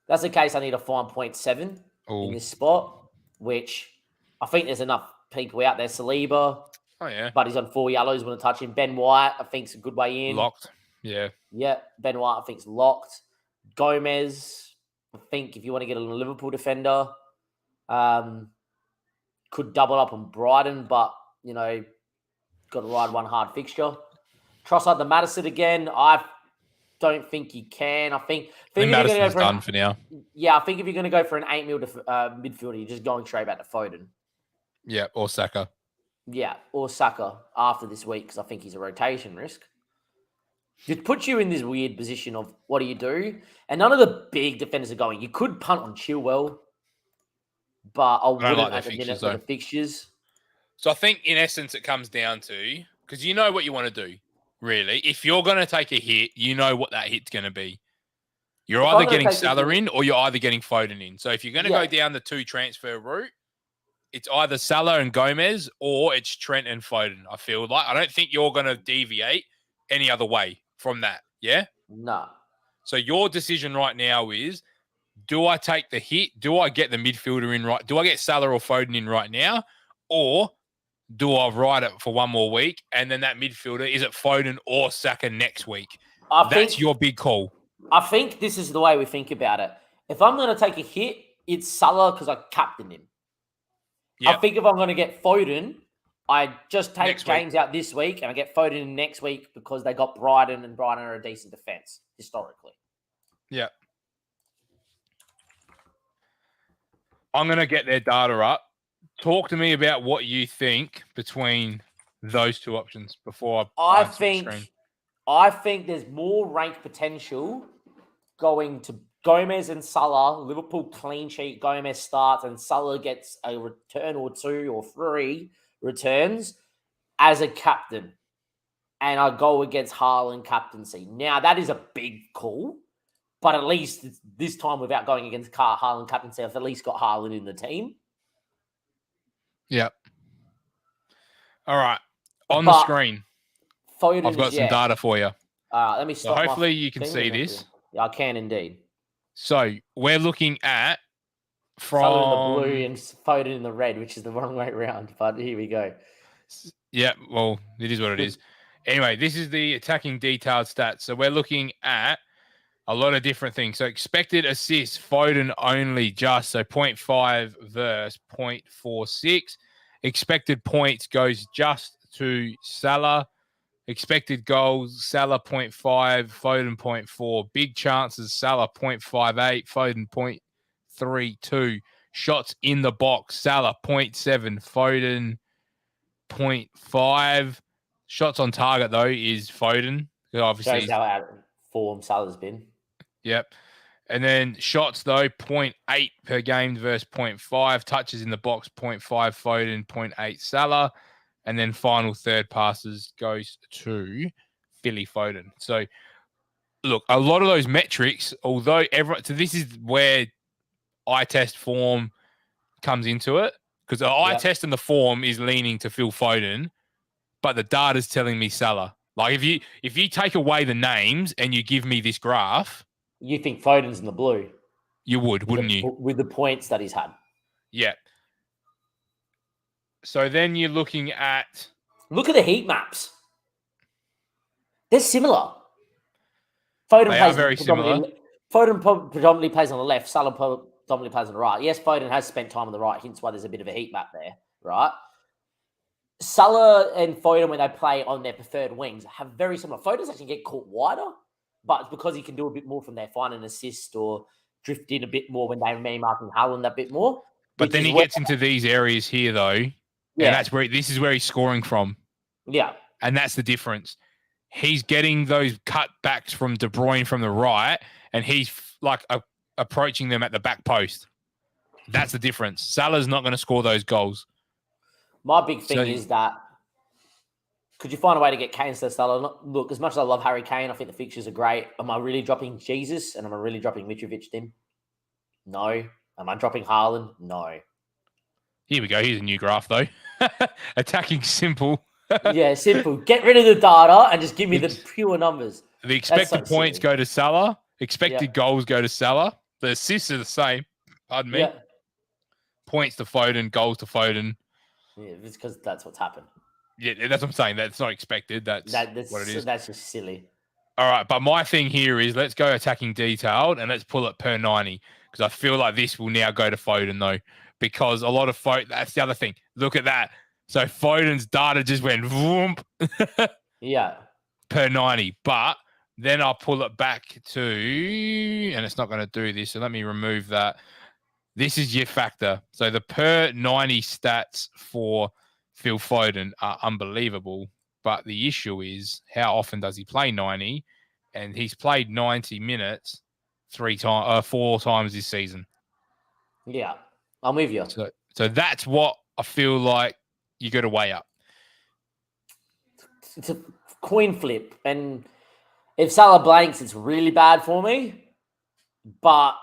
That's the case I need to find 0.7 in this spot, which I think there's enough people out there. Saliba. Oh, yeah. But he's on 4 yellows. Want to touch him. Ben White, I think, is a good way in. Locked. Yeah. Yeah. Ben White, I think, is locked. Gomez, I think, if you want to get a Liverpool defender, could double up on Brighton, but, got to ride one hard fixture. Trossard the Madison again. I don't think you can. I think Madison's done for now. Yeah, I think if you're going to go for an 8 mil midfielder, you're just going straight back to Foden. Yeah, or Saka. Yeah, or Saka after this week because I think he's a rotation risk. It puts you in this weird position of what do you do? And none of the big defenders are going. You could punt on Chilwell, but I wouldn't like at the minute for the fixtures. So I think in essence it comes down to, because you know what you want to do, really. If you're going to take a hit, you know what that hit's going to be. You're either getting Salah in or you're either getting Foden in. So if you're going to go down the 2 transfer route, it's either Salah and Gomez or it's Trent and Foden, I feel like. I don't think you're going to deviate any other way from that, yeah? No. So your decision right now is, do I take the hit? Do I get the midfielder in right? Do I get Salah or Foden in right now? Or Do I ride it for one more week? And then that midfielder, is it Foden or Saka next week? That's your big call. I think this is the way we think about it. If I'm going to take a hit, it's Salah because I captained him. Yep. I think if I'm going to get Foden, I just take James out this week and I get Foden in next week because they got Brighton, and Brighton are a decent defense historically. Yeah. I'm going to get their data up. Talk to me about what you think between those two options before I think there's more rank potential going to Gomez and Salah. Liverpool clean sheet, Gomez starts, and Salah gets a return or 2 or 3 returns as a captain. And I go against Haaland captaincy. Now, that is a big call, but at least this time without going against Haaland captaincy, I've at least got Haaland in the team. Yep. All right. On the screen, I've got some data for you. Let me stop. So hopefully you can see this. Yeah, I can indeed. So we're looking at Salah in the blue and Foden in the red, which is the wrong way around. But here we go. Yeah, well, it is what it is. Anyway, this is the attacking detailed stats. So we're looking at a lot of different things. So expected assists, Foden only just. So 0.5 versus 0.46. Expected points goes just to Salah. Expected goals, Salah 0.5, Foden 0.4. Big chances, Salah 0.58, Foden 0.32. Shots in the box, Salah 0.7, Foden 0.5. Shots on target, though, is Foden. Obviously, shows how out of form Salah's been. Yep. And then shots, though, 0.8 per game versus 0.5. Touches in the box, 0.5 Foden, 0.8 Salah. And then final third passes goes to Philly Foden. So, look, a lot of those metrics, although so this is where eye test form comes into it. Because the eye test and the form is leaning to Phil Foden, but the data's telling me Salah. Like, if you take away the names and you give me this graph, you think Foden's in the blue. You would, wouldn't you? With the points that he's had. Yeah. So then you're looking at... Look at the heat maps. They're similar. Foden are very similar. Foden predominantly plays on the left. Salah predominantly plays on the right. Yes, Foden has spent time on the right, hence why there's a bit of a heat map there, right? Salah and Foden, when they play on their preferred wings, have very similar. Foden's actually get caught wider, but it's because he can do a bit more from there, find an assist or drift in a bit more when they're marking Haaland a bit more. But then he gets into these areas here, though, and that's where this is where he's scoring from. Yeah. And that's the difference. He's getting those cutbacks from De Bruyne from the right, and he's like approaching them at the back post. That's the difference. Salah's not going to score those goals. My big thing is that could you find a way to get Kane instead of Salah? Look, as much as I love Harry Kane, I think the fixtures are great. Am I really dropping Jesus and am I really dropping Mitrovic then? No. Am I dropping Haaland? No. Here we go. Here's a new graph, though. Attacking simple. Yeah, simple. Get rid of the data and just give me the pure numbers. The expected points go to Salah. Expected goals go to Salah. The assists are the same. Pardon me. Yeah. Points to Foden, goals to Foden. Yeah, it's because that's what's happened. Yeah, that's what I'm saying. That's not expected. That's what it is. That's just silly. All right, but my thing here is let's go attacking detailed and let's pull it per 90 because I feel like this will now go to Foden, though, because a lot of that's the other thing. Look at that. So Foden's data just went voomp. Yeah. Per 90. But then I'll pull it back to, and it's not going to do this, so let me remove that. This is your factor. So the per 90 stats for Phil Foden are unbelievable. But the issue is how often does he play 90? And he's played 90 minutes 4 times this season. Yeah, I'm with you. So that's what I feel like you got to weigh up. It's a coin flip. And if Salah blanks, it's really bad for me. But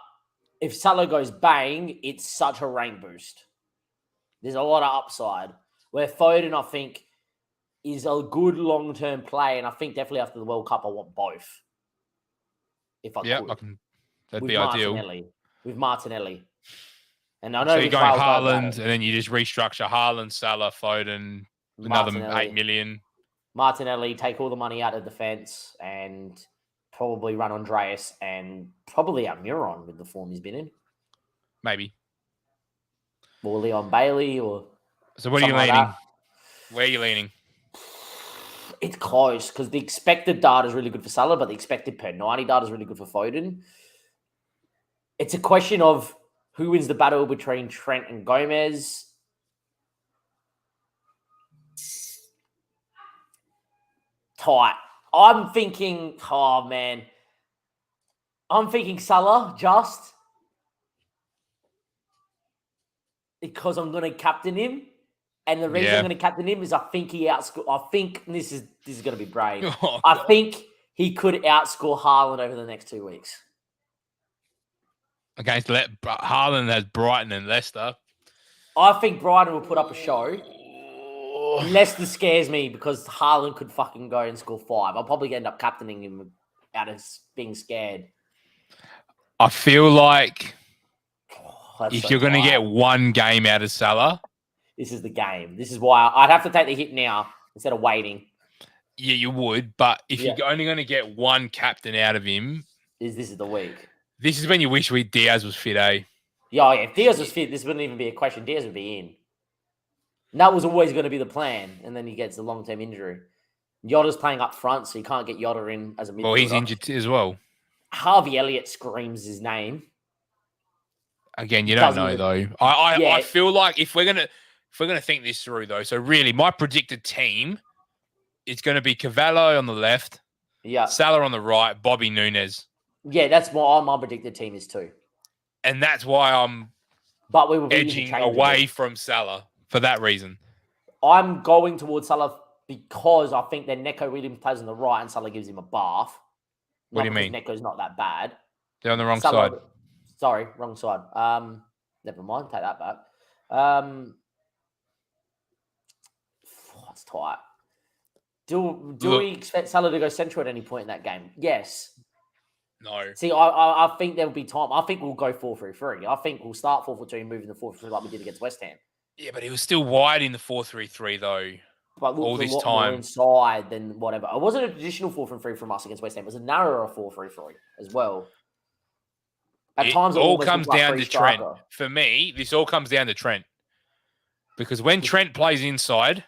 if Salah goes bang, it's such a rank boost. There's a lot of upside. Where Foden, I think, is a good long-term play. And I think definitely after the World Cup, I want both. If I could. That'd be ideal. With Martinelli. And I know so you're going Haaland, and then you just restructure Haaland, Salah, Foden, Another Martinelli. 8 million. Martinelli, take all the money out of defense and probably run Andreas and probably Almiron with the form he's been in. Maybe. Or Leon Bailey or So what are you something leaning? like Where are you leaning? it's close because the expected data is really good for Salah, but the expected per 90 data is really good for Foden. It's a question of who wins the battle between Trent and Gomez. Tight. I'm thinking, oh man. I'm thinking Salah just because I'm going to captain him. And the reason I'm going to captain him is I think he outscore. I think this is going to be brave. I think he could outscore Haaland over the next 2 weeks. Against Haaland has Brighton and Leicester. I think Brighton will put up a show. Leicester scares me because Haaland could fucking go and score 5. I'll probably end up captaining him out of being scared. I feel like if you're going to get one game out of Salah, this is the game. This is why I'd have to take the hit now instead of waiting. Yeah, you would. But if you're only going to get one captain out of him, this is the week. This is when you wish Diaz was fit, eh? Yeah, if Diaz was fit, this wouldn't even be a question. Diaz would be in. And that was always going to be the plan. And then he gets the long-term injury. Yoda's playing up front, so you can't get Yoda in as a midfielder. Well, he's injured as well. Harvey Elliott screams his name. Again, you don't know though. I feel like if we're gonna think this through though, so really my predicted team is going to be Cavallo on the left, Salah on the right, Bobby Nunes. Yeah, that's what my predicted team is too. And that's why I'm we will be edging away from Salah for that reason. I'm going towards Salah because I think that Neco Williams plays on the right and Salah gives him a bath. What do you mean? Neco's not that bad. They're on the wrong side. Sorry, wrong side. Never mind. Take that back. It's tight. Do we expect Salah to go central at any point in that game? Yes. No. See, I think there'll be time. I think we'll go 4-3-3. I think we'll start 4-4-2 and move in the 4-3 like we did against West Ham. Yeah, but he was still wide in the 4-3-3 though. But all this time more inside than whatever. It wasn't a traditional 4-3 from us against West Ham. It was a narrower 4-3-3 as well. At times, it all comes down to Trent. For me, this all comes down to Trent. Because when Trent plays inside,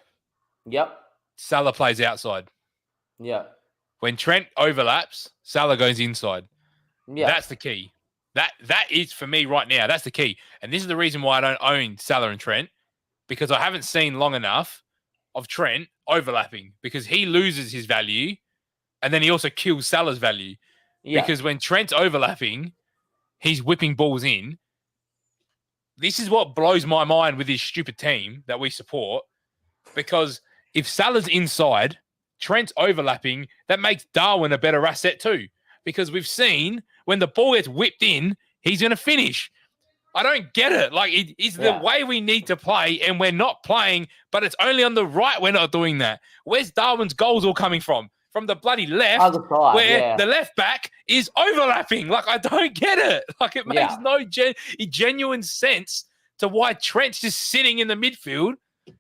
Salah plays outside. Yeah. When Trent overlaps, Salah goes inside. Yeah. That's the key. That is, for me right now, that's the key. And this is the reason why I don't own Salah and Trent. Because I haven't seen long enough of Trent overlapping. Because he loses his value. And then he also kills Salah's value. Yeah. Because when Trent's overlapping, he's whipping balls in. This is what blows my mind with this stupid team that we support. Because if Salah's inside, Trent's overlapping, that makes Darwin a better asset too. Because we've seen when the ball gets whipped in, he's going to finish. I don't get it. Like, it's the way we need to play, and we're not playing, but it's only on the right we're not doing that. Where's Darwin's goals all coming from? From the bloody left, where the left back is overlapping. Like, I don't get it. Like, it makes no genuine sense to why Trent's just sitting in the midfield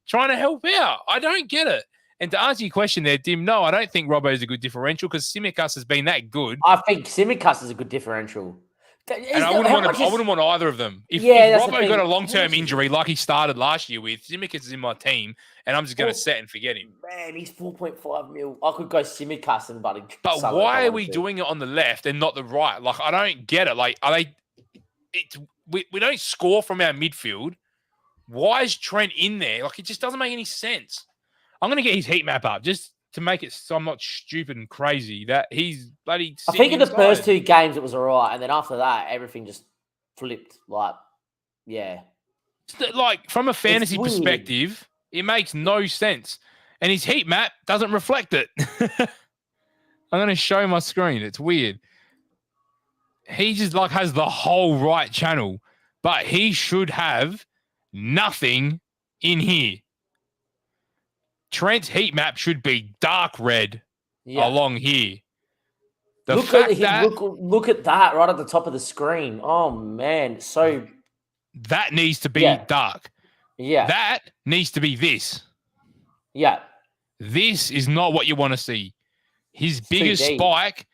trying to help out. I don't get it. And to answer your question there, Dim, no, I don't think Robbo is a good differential because Tsimikas has been that good. I think Tsimikas is a good differential. And I wouldn't want either of them. If Robbo got a long-term injury like he started last year with, Tsimikas is in my team, and I'm just going to set and forget him. Man, he's 4.5 mil. I could go Tsimikas and Buddy. But why are we doing it on the left and not the right? Like, I don't get it. Like, we don't score from our midfield. Why is Trent in there? Like, it just doesn't make any sense. I'm going to get his heat map up just to make it so I'm not stupid and crazy that he's bloody. I think in the first 2 games it was all right. And then after that, everything just flipped. Like, Like, from a fantasy perspective, it makes no sense. And his heat map doesn't reflect it. I'm going to show my screen. It's weird. He just like has the whole right channel, but he should have nothing in here. Trent's heat map should be dark red along here. Look at that right at the top of the screen. Oh, man. So that needs to be dark. Yeah. That needs to be this. Yeah. This is not what you want to see. His biggest deep. spike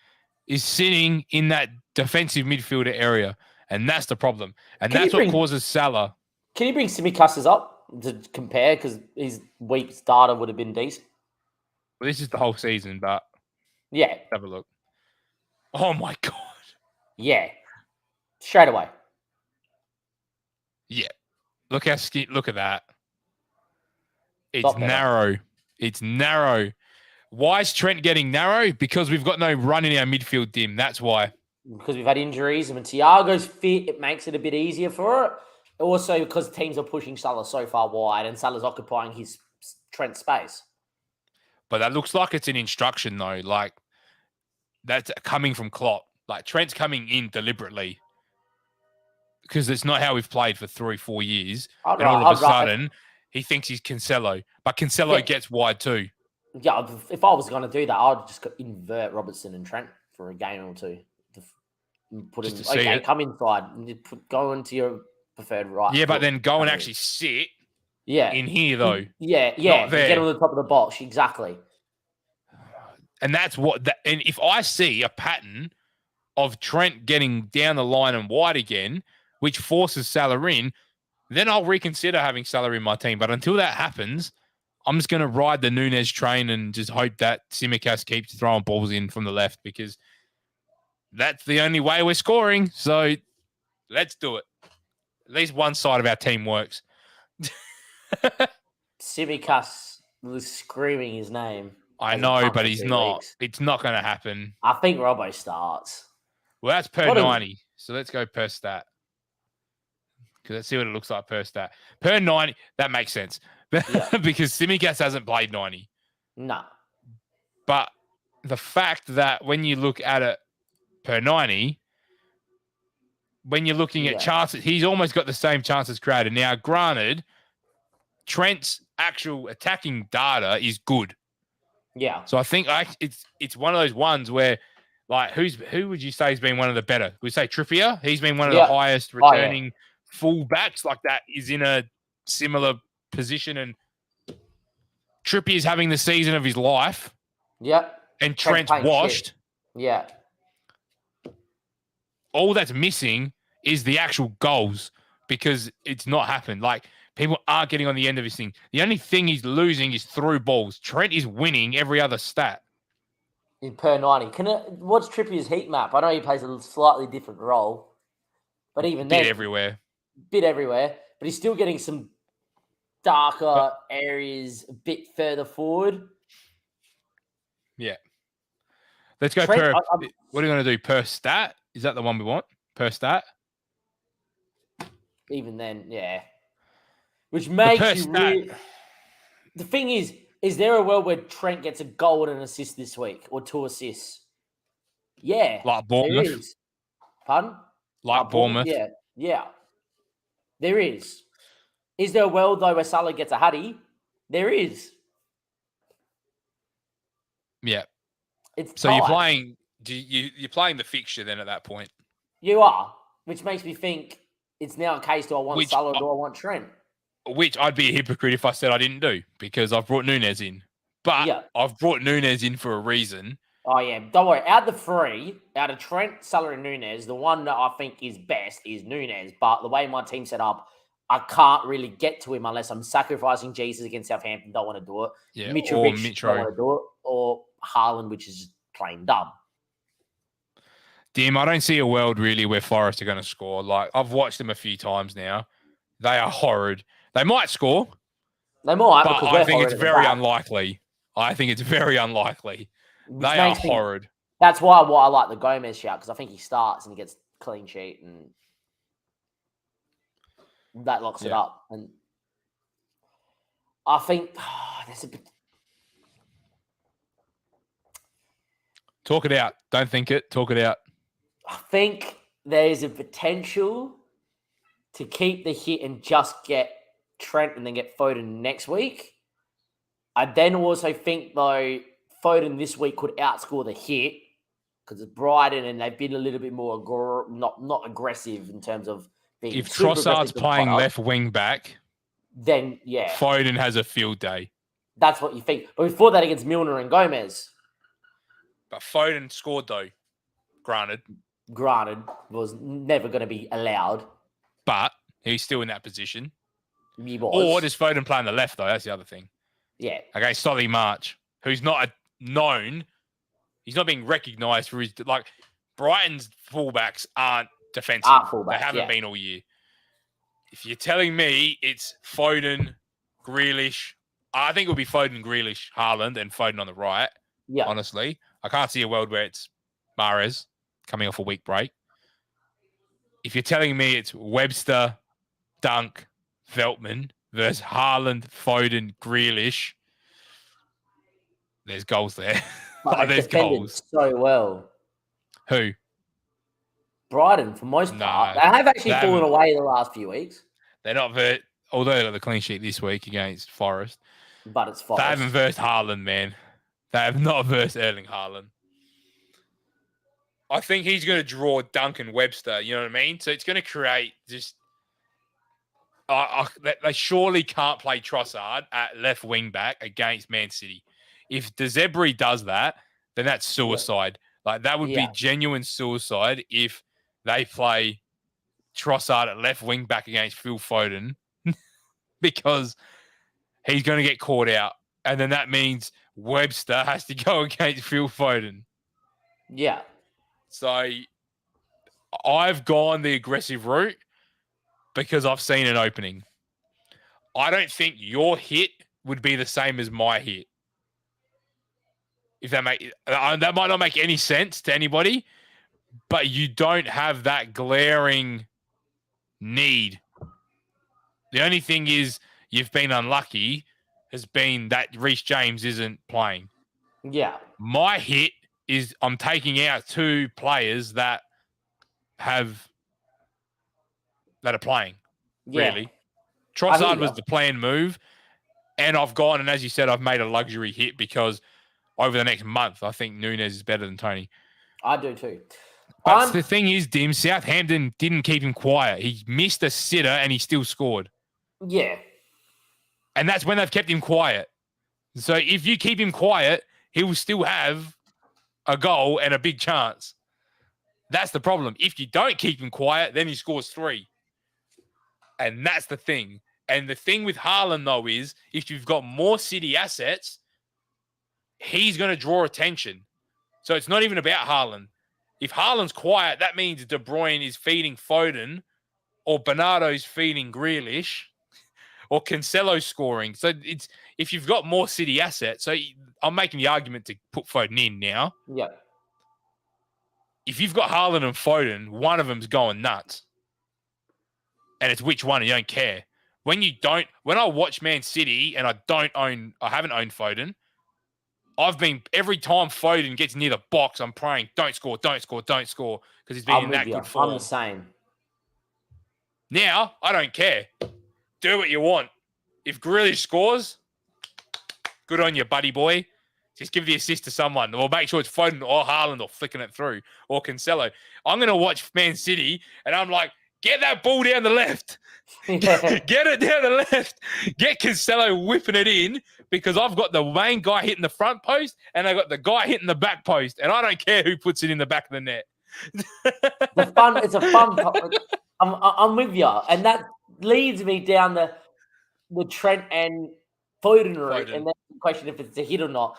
is sitting in that defensive midfielder area, and that's the problem. And that's what causes Salah. Can you bring Simicas's up to compare? Because his week's data would have been decent. Well, this is the whole season, but yeah, have a look. Oh my god. Yeah, straight away. Yeah, look at that. It's narrow. It's narrow. Why is Trent getting narrow? Because we've got no run in our midfield dim. That's why. Because we've had injuries. And when Thiago's fit, it makes it a bit easier for it. Also, because teams are pushing Salah so far wide and Salah's occupying his Trent space. But that looks like it's an instruction, though. Like, that's coming from Klopp. Like, Trent's coming in deliberately. Because it's not how we've played for 3-4 years. And all of a sudden, he thinks he's Cancelo. But Cancelo gets wide too. Yeah, if I was going to do that, I'd just invert Robertson and Trent for a game or two. Put him, okay, come inside and go into your preferred right. Yeah, but then go and actually sit in here, though. Yeah. Get on the top of the box. Exactly. And that's what... And if I see a pattern of Trent getting down the line and wide again, which forces Salah in, then I'll reconsider having Salah in my team. But until that happens, I'm just going to ride the Núñez train and just hope that Tsimikas keeps throwing balls in from the left because that's the only way we're scoring. So let's do it. At least one side of our team works. Tsimikas was screaming his name. I know, but he's not. It's not going to happen. I think Robbo starts. Well, that's per 90. So let's go per stat. Because let's see what it looks like per stat. Per 90, that makes sense. Because Tsimikas hasn't played 90. No. But the fact that when you look at it per 90, when you're looking at chances, he's almost got the same chances created. Now, granted, Trent's actual attacking data is good. Yeah. So I think it's one of those ones where, like, who would you say has been one of the better? We say Trippier. He's been one of the highest returning fullbacks. Like that is in a similar position, and Trippier's having the season of his life. Yeah. And Trent's washed. Shit. Yeah. All that's missing is the actual goals because it's not happened. Like, people aren't getting on the end of his thing. The only thing he's losing is through balls. Trent is winning every other stat. In per 90. What's Trippier's heat map? I know he plays a slightly different role, but even then... Bit everywhere. But he's still getting some darker areas a bit further forward. Yeah. Let's go Trent, what are you going to do? Per stat? Is that the one we want? Per stat? Even then, yeah. Which makes you really... The thing is there a world where Trent gets a goal and an assist this week? Or 2 assists? Yeah. Like Bournemouth? There is. Pardon? Like Bournemouth? Yeah. There is. Is there a world, though, where Salah gets a Huddy? There is. Yeah. It's so tight. You're playing the fixture then at that point? You are, which makes me think it's now a case, do I want Salah or do I want Trent? Which I'd be a hypocrite if I said I didn't do because I've brought Núñez in. But I've brought Núñez in for a reason. Oh, yeah. Don't worry. Out of the three, out of Trent, Salah, and Núñez, the one that I think is best is Núñez. But the way my team's set up, I can't really get to him unless I'm sacrificing Jesus against Southampton. Don't want to do it. Yeah, Mitrovic, don't want to do it. Or Haaland, which is just plain dumb. Dim, I don't see a world really where Forest are going to score. Like, I've watched them a few times now. They are horrid. They might score. They might, but I think it's very unlikely. They are horrid. That's why I like the Gomez shout, because I think he starts and he gets clean sheet and that locks it up. And I think there's a bit... Talk it out. Don't think it. Talk it out. I think there's a potential to keep the hit and just get Trent and then get Foden next week. I then also think, though, Foden this week could outscore the hit because it's Brighton and they've been a little bit more not aggressive in terms of being. If Trossard's playing left wing back, then Foden has a field day. That's what you think. But before that, against Milner and Gomez, But Foden scored, though, granted. was never going to be allowed. But he's still in that position. He was. Or does Foden play on the left, though? That's the other thing. Yeah. Okay, Solly March, who's not known. He's not being recognised for his... Like, Brighton's fullbacks aren't defensive. They haven't been all year. If you're telling me it's Foden, Grealish, I think it would be Foden, Grealish, Haaland, and Foden on the right. Yeah. Honestly, I can't see a world where it's Mahrez coming off a week break. If you're telling me it's Webster, Dunk, Veltman versus Haaland, Foden, Grealish, there's goals there. There's goals. So well. Who? Brighton, for most part. They have actually fallen away the last few weeks. They're not although they got the clean sheet this week against Forest. But it's Forest. They haven't versed Haaland, man. They have not versed Erling Haaland. I think he's going to draw Duncan Webster, you know what I mean? So it's going to create just... they surely can't play Trossard at left wing back against Man City. If De Zerbi does that, then that's suicide. Yeah. Like, that would be genuine suicide if they play Trossard at left wing back against Phil Foden because he's going to get caught out. And then that means Webster has to go against Phil Foden. Yeah. So I've gone the aggressive route because I've seen an opening. I don't think your hit would be the same as my hit. If that might not make any sense to anybody, but you don't have that glaring need. The only thing is you've been unlucky has been that Reece James isn't playing. Yeah. My hit is I'm taking out two players that are playing, really. Trossard was the planned move, and I've gone, and as you said, I've made a luxury hit because over the next month, I think Núñez is better than Tony. I do too. But the thing is, Dim, Southampton didn't keep him quiet. He missed a sitter, and he still scored. Yeah. And that's when they've kept him quiet. So if you keep him quiet, he will still have a goal and a big chance. That's the problem. If you don't keep him quiet, then he scores 3. And that's the thing. And the thing with Haaland, though, is if you've got more City assets, he's going to draw attention. So it's not even about Haaland. If Haaland's quiet, that means De Bruyne is feeding Foden or Bernardo's feeding Grealish or Cancelo's scoring. So it's if you've got more City assets, so I'm making the argument to put Foden in now. Yeah. If you've got Haaland and Foden, one of them's going nuts. And it's which one, you don't care. When I watch Man City and I haven't owned Foden, every time Foden gets near the box, I'm praying, don't score, because he's been in that good form. I'm the same. Now, I don't care. Do what you want. If Grealish scores, good on you, buddy boy. Just give the assist to someone. Or make sure it's Foden or Haaland or flicking it through. Or Cancelo. I'm going to watch Man City, and I'm like, get that ball down the left. Get it down the left. Get Cancelo whipping it in because I've got the main guy hitting the front post and I got the guy hitting the back post. And I don't care who puts it in the back of the net. It's a fun. I'm with you. And that leads me down the Trent and Foden route. And then the question if it's a hit or not.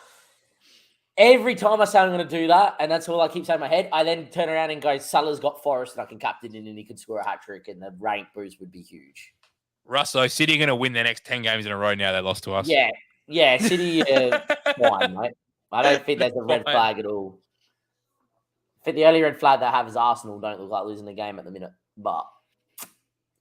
Every time I say I'm going to do that, and that's all I keep saying in my head, I then turn around and go, Salah's got Forest and I can captain him and he could score a hat-trick and the rank boost would be huge. Russo, City are going to win their next 10 games in a row now they lost to us. Yeah, City fine, mate. I don't think there's a red flag at all. I think the only red flag they have is Arsenal don't look like losing the game at the minute. But,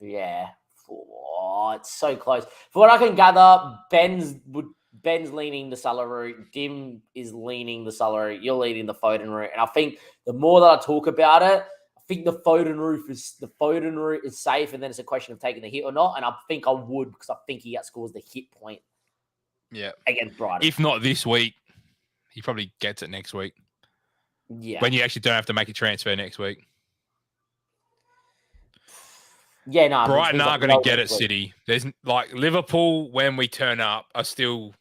yeah. It's so close. For what I can gather, Ben's leaning the Salah route. Dim is leaning the Salah route. You're leading the Foden route. And I think the more that I talk about it, I think the Foden route is safe. And then it's a question of taking the hit or not. And I think I would because I think he outscores the hit point. Yeah. Against Brighton. If not this week, he probably gets it next week. Yeah. When you actually don't have to make a transfer next week. Yeah, no. Brighton are going to get it, City. There's like Liverpool when we turn up are still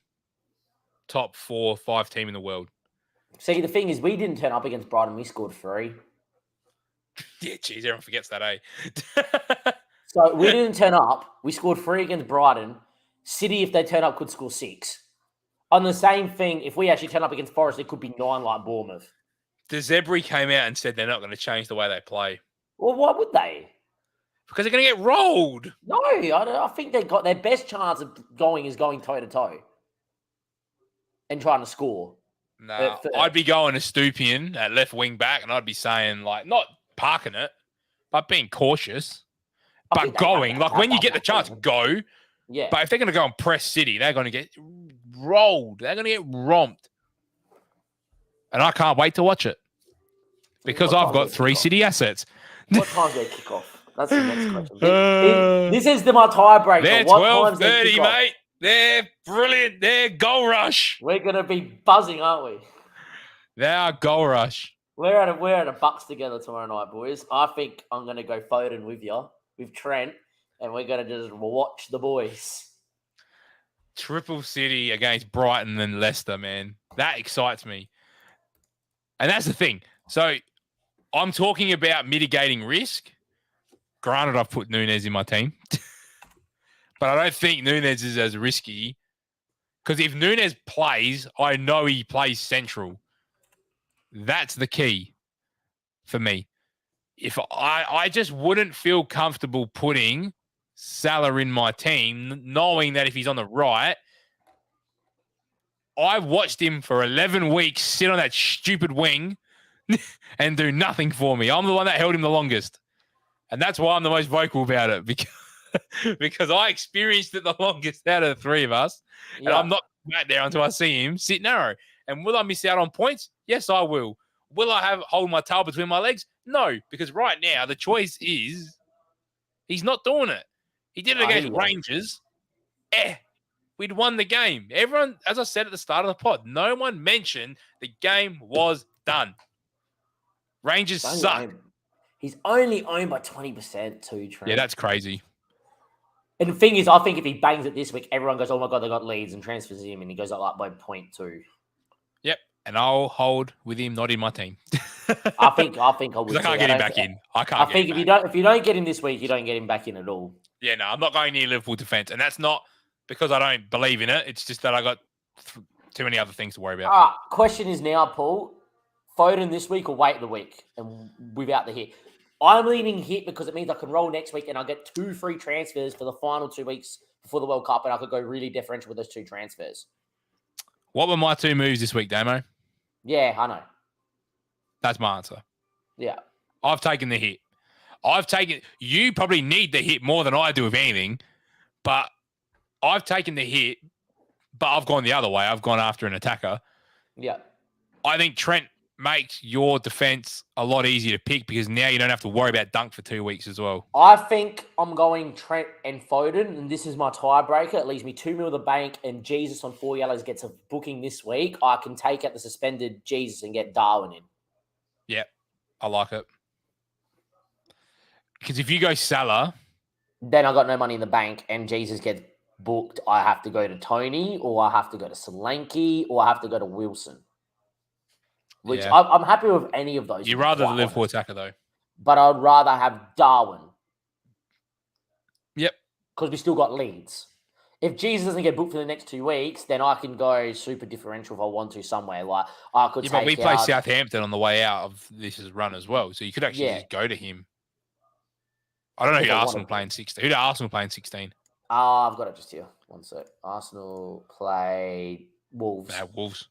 top 4 or 5 team in the world. See, the thing is, we didn't turn up against Brighton. We scored 3. Yeah, geez, everyone forgets that, eh? So we didn't turn up. We scored 3 against Brighton. City, if they turn up, could score 6. On the same thing, if we actually turn up against Forest, it could be 9 like Bournemouth. The Zebri came out and said they're not going to change the way they play. Well, why would they? Because they're going to get rolled. No, I think they got their best chance of going toe-to-toe and trying to score. No, I'd be going to Stupien at left wing back, and I'd be saying, like, not parking it, but being cautious. But going, like, when you get the chance, go. Yeah. But if they're going to go and press City, they're going to get rolled. They're going to get romped. And I can't wait to watch it. Because I've got 3 City assets. What time's their kickoff? That's the next question. This is my tiebreaker. They're 12:30, mate. They're brilliant. They're goal rush. We're going to be buzzing, aren't we? They are goal rush. We're at a Bucks together tomorrow night, boys. I think I'm going to go Foden with Trent, and we're going to just watch the boys. Triple City against Brighton and Leicester, man. That excites me. And that's the thing. So I'm talking about mitigating risk. Granted, I've put Núñez in my team. But I don't think Núñez is as risky. Because if Núñez plays, I know he plays central. That's the key for me. If I just wouldn't feel comfortable putting Salah in my team, knowing that if he's on the right, I've watched him for 11 weeks sit on that stupid wing and do nothing for me. I'm the one that held him the longest. And that's why I'm the most vocal about it, because I experienced it the longest out of the 3 of us. Yeah. And I'm not back there until I see him sit narrow. And will I miss out on points? Yes, I will. Will I hold my tail between my legs? No, because right now the choice is he's not doing it. He did it against Rangers. We'd won the game. Everyone, as I said at the start of the pod, no one mentioned the game was done. Rangers suck. He's only owned by 20% too, Trent. Yeah, that's crazy. And the thing is, I think if he bangs it this week, everyone goes, oh my God, they got leads, and transfers him, and he goes up like by 0.2. Yep. And I'll hold with him, not in my team. I think I would. I can't get him back in. I think if you don't get him this week, you don't get him back in at all. Yeah, no, I'm not going near Liverpool defense, and that's not because I don't believe in it. It's just that I got too many other things to worry about. Question is now, Paul, Foden this week or wait the week and without the hit? I'm leaning hit because it means I can roll next week and I'll get 2 free transfers for the final 2 weeks before the World Cup, and I could go really differential with those 2 transfers. What were my 2 moves this week, Damo? Yeah, I know. That's my answer. Yeah. I've taken the hit. You probably need the hit more than I do, if anything, but I've taken the hit, but I've gone the other way. I've gone after an attacker. Yeah. I think Trent makes your defense a lot easier to pick because now you don't have to worry about Dunk for 2 weeks as well. I think I'm going Trent and Foden, and this is my tiebreaker. It leaves me 2 mil in the bank, and Jesus on 4 yellows gets a booking this week. I can take out the suspended Jesus and get Darwin in. Yeah, I like it. Because if you go Salah, then I got no money in the bank, and Jesus gets booked. I have to go to Tony, or I have to go to Solanke, or I have to go to Wilson. Which I'm happy with any of those. You'd rather the Liverpool attacker, though. But I'd rather have Darwin. Yep. Because we still got leads. If Jesus doesn't get booked for the next 2 weeks, then I can go super differential if I want to somewhere. Like I could. Yeah, but we play Southampton on the way out of this run as well, so you could actually just go to him. I don't know who Arsenal playing 16. Who did Arsenal playing 16? I've got it just here. One sec. Arsenal play Wolves. Wolves.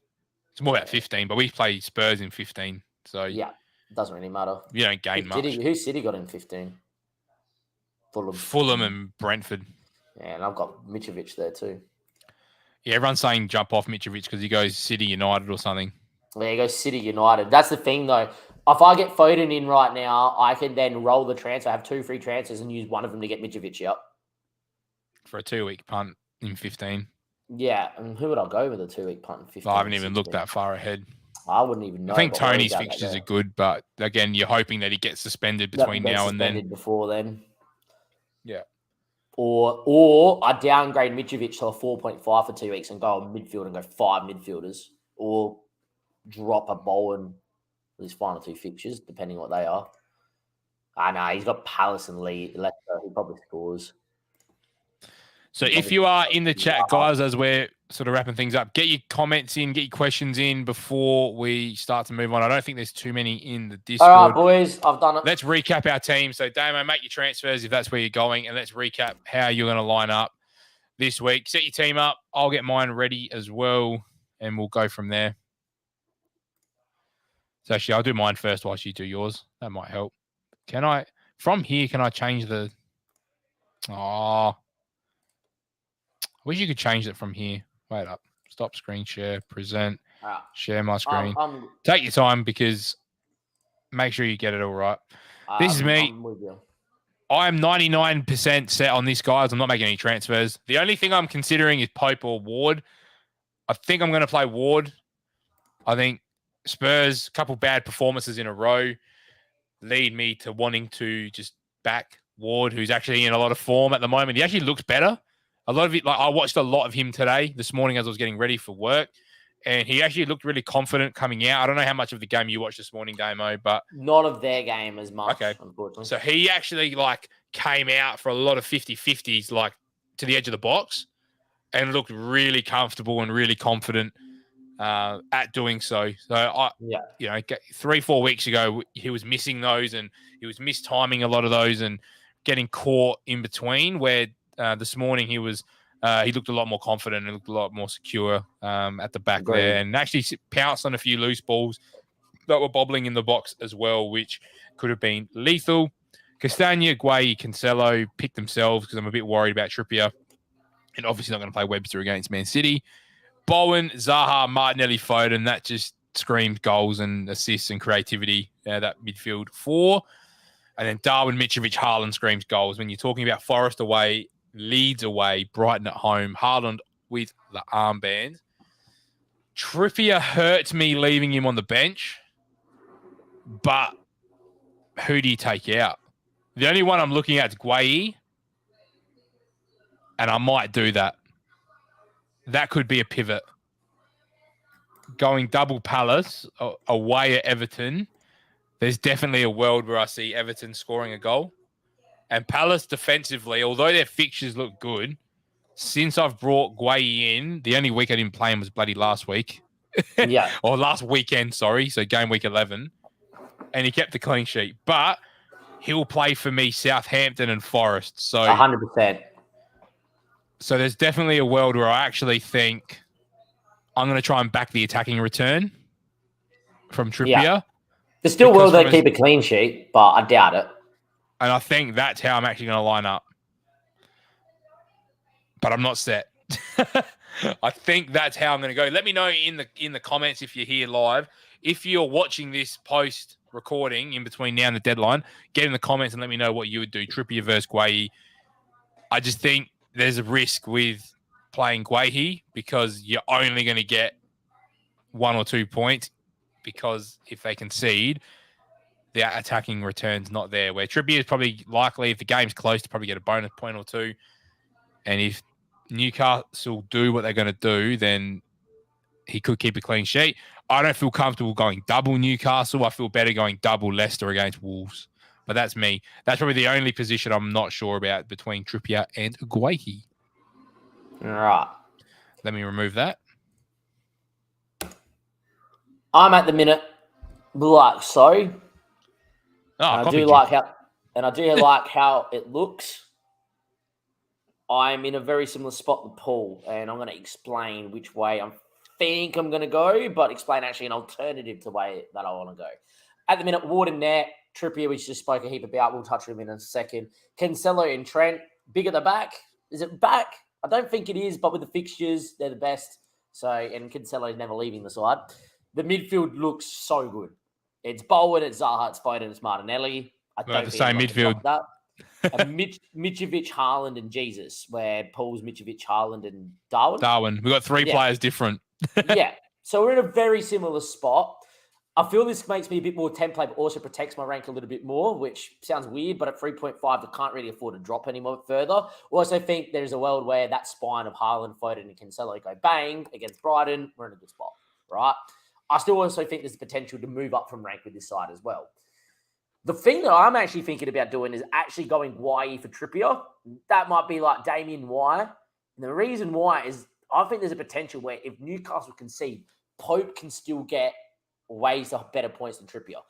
It's more about 15, but we play Spurs in 15. So yeah, it doesn't really matter. You don't gain much. Who City got in 15? Fulham and Brentford. Yeah, and I've got Mitrovic there too. Yeah, everyone's saying jump off Mitrovic because he goes City United or something. There you go, City United. That's the thing though. If I get Foden in right now, I can then roll the transfer. I have 2 free transfers and use one of them to get Mitrovic up. For a 2-week punt in 15. Yeah, and who would I go with a 2-week punt in 15? I haven't even looked that far ahead. I wouldn't even know. I think Tony's fixtures are good, but again, you're hoping that he gets suspended between now and then. Before then. Yeah. Or I downgrade Mitrovic to a 4.5 for 2 weeks and go on midfield and go 5 midfielders, or drop a Bowen with his final 2 fixtures, depending what they are. I know he's got Palace and Leicester. He probably scores. So if you are in the chat, guys, as we're sort of wrapping things up, get your comments in, get your questions in before we start to move on. I don't think there's too many in the Discord. All right, boys, I've done it. Let's recap our team. So, Damo, make your transfers if that's where you're going, and let's recap how you're going to line up this week. Set your team up. I'll get mine ready as well, and we'll go from there. So, actually, I'll do mine first whilst you do yours. That might help. From here, can I change the... Oh... I wish you could change it from here. Wait up. Stop screen share. Present. Share my screen. Take your time because make sure you get it all right. This is me. I'm 99% set on this, guys. I'm not making any transfers. The only thing I'm considering is Pope or Ward. I think I'm going to play Ward. I think Spurs, a couple bad performances in a row, lead me to wanting to just back Ward, who's actually in a lot of form at the moment. He actually looks better. A lot of it, like I watched a lot of him today, this morning as I was getting ready for work, and he actually looked really confident coming out. I don't know how much of the game you watched this morning, Damo, but not of their game as much. Okay, unfortunately. So he actually came out for a lot of 50-50s, to the edge of the box, and looked really comfortable and really confident at doing so. So 3-4 weeks ago, he was missing those, and he was mistiming a lot of those, and getting caught in between where. This morning he looked a lot more confident and looked a lot more secure at the back there, and actually pounced on a few loose balls that were bobbling in the box as well, which could have been lethal. Castagna, Gueye, Cancelo picked themselves because I'm a bit worried about Trippier, and obviously not going to play Webster against Man City. Bowen, Zaha, Martinelli, Foden, that just screamed goals and assists and creativity, that midfield 4. And then Darwin, Mitrovic, Haaland screams goals. When you're talking about Forest away, Leeds away, Brighton at home, Haaland with the armband. Trippier hurts me leaving him on the bench, but who do you take out? The only one I'm looking at is Gueye, and I might do that. That could be a pivot. Going double Palace away at Everton, there's definitely a world where I see Everton scoring a goal. And Palace defensively, although their fixtures look good, since I've brought Gueye in, the only week I didn't play him was bloody last week. Yeah. Or last weekend, sorry. So game week 11. And he kept the clean sheet. But he'll play for me Southampton and Forest. So 100%. So there's definitely a world where I actually think I'm going to try and back the attacking return from Trippier. Yeah. There's still world they keep a clean sheet, but I doubt it. And I think that's how I'm actually going to line up. But I'm not set. I think that's how I'm going to go. Let me know in the comments if you're here live. If you're watching this post recording in between now and the deadline, get in the comments and let me know what you would do. Trippier versus Gueye. I just think there's a risk with playing Gueye because you're only going to get 1 or 2 points, because if they concede, the attacking return's not there. Where Trippier is probably likely, if the game's close, to probably get a bonus point or 2. And if Newcastle do what they're going to do, then he could keep a clean sheet. I don't feel comfortable going double Newcastle. I feel better going double Leicester against Wolves. But that's me. That's probably the only position I'm not sure about between Trippier and Gueye. All right. Let me remove that. I'm at the minute like so. I do like how it looks. I'm in a very similar spot with Paul, and I'm going to explain which way I think I'm going to go, but explain actually an alternative to the way that I want to go. At the minute, Ward and Net, Trippier, we just spoke a heap about. We'll touch him in a second. Cancelo and Trent, big at the back. Is it back? I don't think it is, but with the fixtures, they're the best. So, and Cancelo's never leaving the side. The midfield looks so good. It's Bowen, it's Zaha, it's Foden, it's Martinelli. I don't the same midfield. Mitrovic, Haaland, and Jesus, where Paul's Mitrovic, Haaland, and Darwin. We've got 3 players different. Yeah. So we're in a very similar spot. I feel this makes me a bit more template, but also protects my rank a little bit more, which sounds weird, but at 3.5, I can't really afford to drop any more further. Also think there's a world where that spine of Haaland, Foden, and Cancelo go bang against Brighton. We're in a good spot, right? I still also think there's potential to move up from rank with this side as well. The thing that I'm actually thinking about doing is actually going YE for Trippier. That might be like Damien Y. And the reason why is I think there's a potential where if Newcastle concede, Pope can still get ways to better points than Trippier.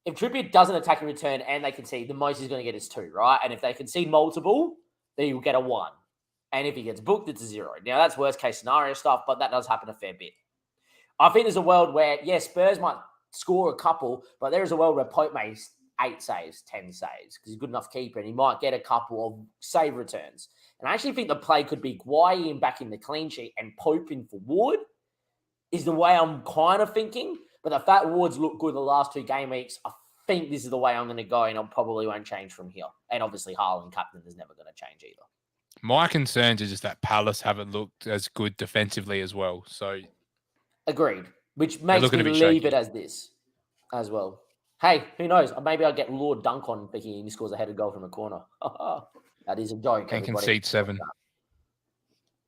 If Trippier doesn't attack and return and they concede, the most he's going to get is 2, right? And if they concede multiple, then he'll get a 1. And if he gets booked, it's a 0. Now, that's worst case scenario stuff, but that does happen a fair bit. I think there's a world where, yes, Spurs might score a couple, but there is a world where Pope makes 8 saves, 10 saves, because he's a good enough keeper, and he might get a couple of save returns. And I actually think the play could be Guayi back in the clean sheet and Pope in for Ward is the way I'm kind of thinking. But the fact Ward's looked good the last 2 game weeks, I think this is the way I'm going to go, and I probably won't change from here. And obviously, Haaland captain is never going to change either. My concerns is just that Palace haven't looked as good defensively as well. So, agreed. Which makes me leave it as this as well. Hey, who knows? Maybe I'll get Lord dunk on thinking he scores a headed goal from a corner. That is a joke. And concede 7.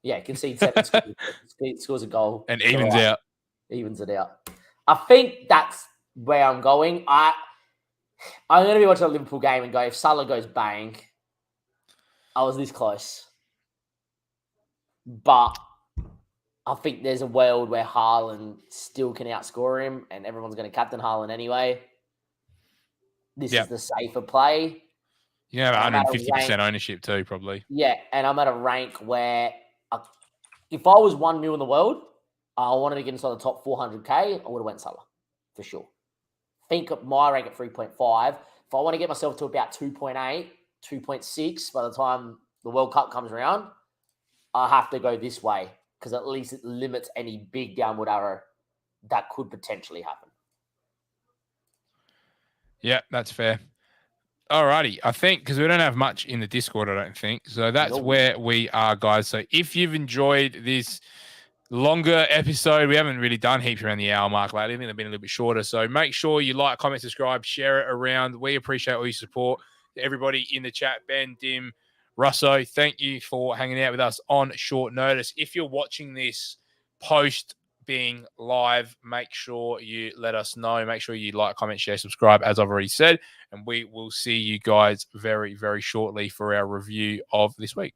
Yeah, concede 7, scores a goal. And evens out. Evens it out. I think that's where I'm going. I'm going to be watching a Liverpool game and go, if Salah goes bang, I was this close. But I think there's a world where Haaland still can outscore him and everyone's going to captain Haaland anyway. This is the safer play. You have 150% ownership too, probably. Yeah, and I'm at a rank where if I was 1 mil in the world, I wanted to get inside the top 400k, I would have went Salah, for sure. Think of my rank at 3.5. If I want to get myself to about 2.8, 2.6 by the time the World Cup comes around, I have to go this way because at least it limits any big downward arrow that could potentially happen. Yeah, that's fair. Alrighty, I think because we don't have much in the Discord, I don't think. So that's where we are, guys. So if you've enjoyed this longer episode, we haven't really done heaps around the hour mark lately. I think they've been a little bit shorter. So make sure you like, comment, subscribe, share it around. We appreciate all your support. Everybody in the chat, Ben, Dim, Russo, thank you for hanging out with us on short notice. If you're watching this post being live, make sure you let us know. Make sure you like, comment, share, subscribe, as I've already said. And we will see you guys very, very shortly for our review of this week.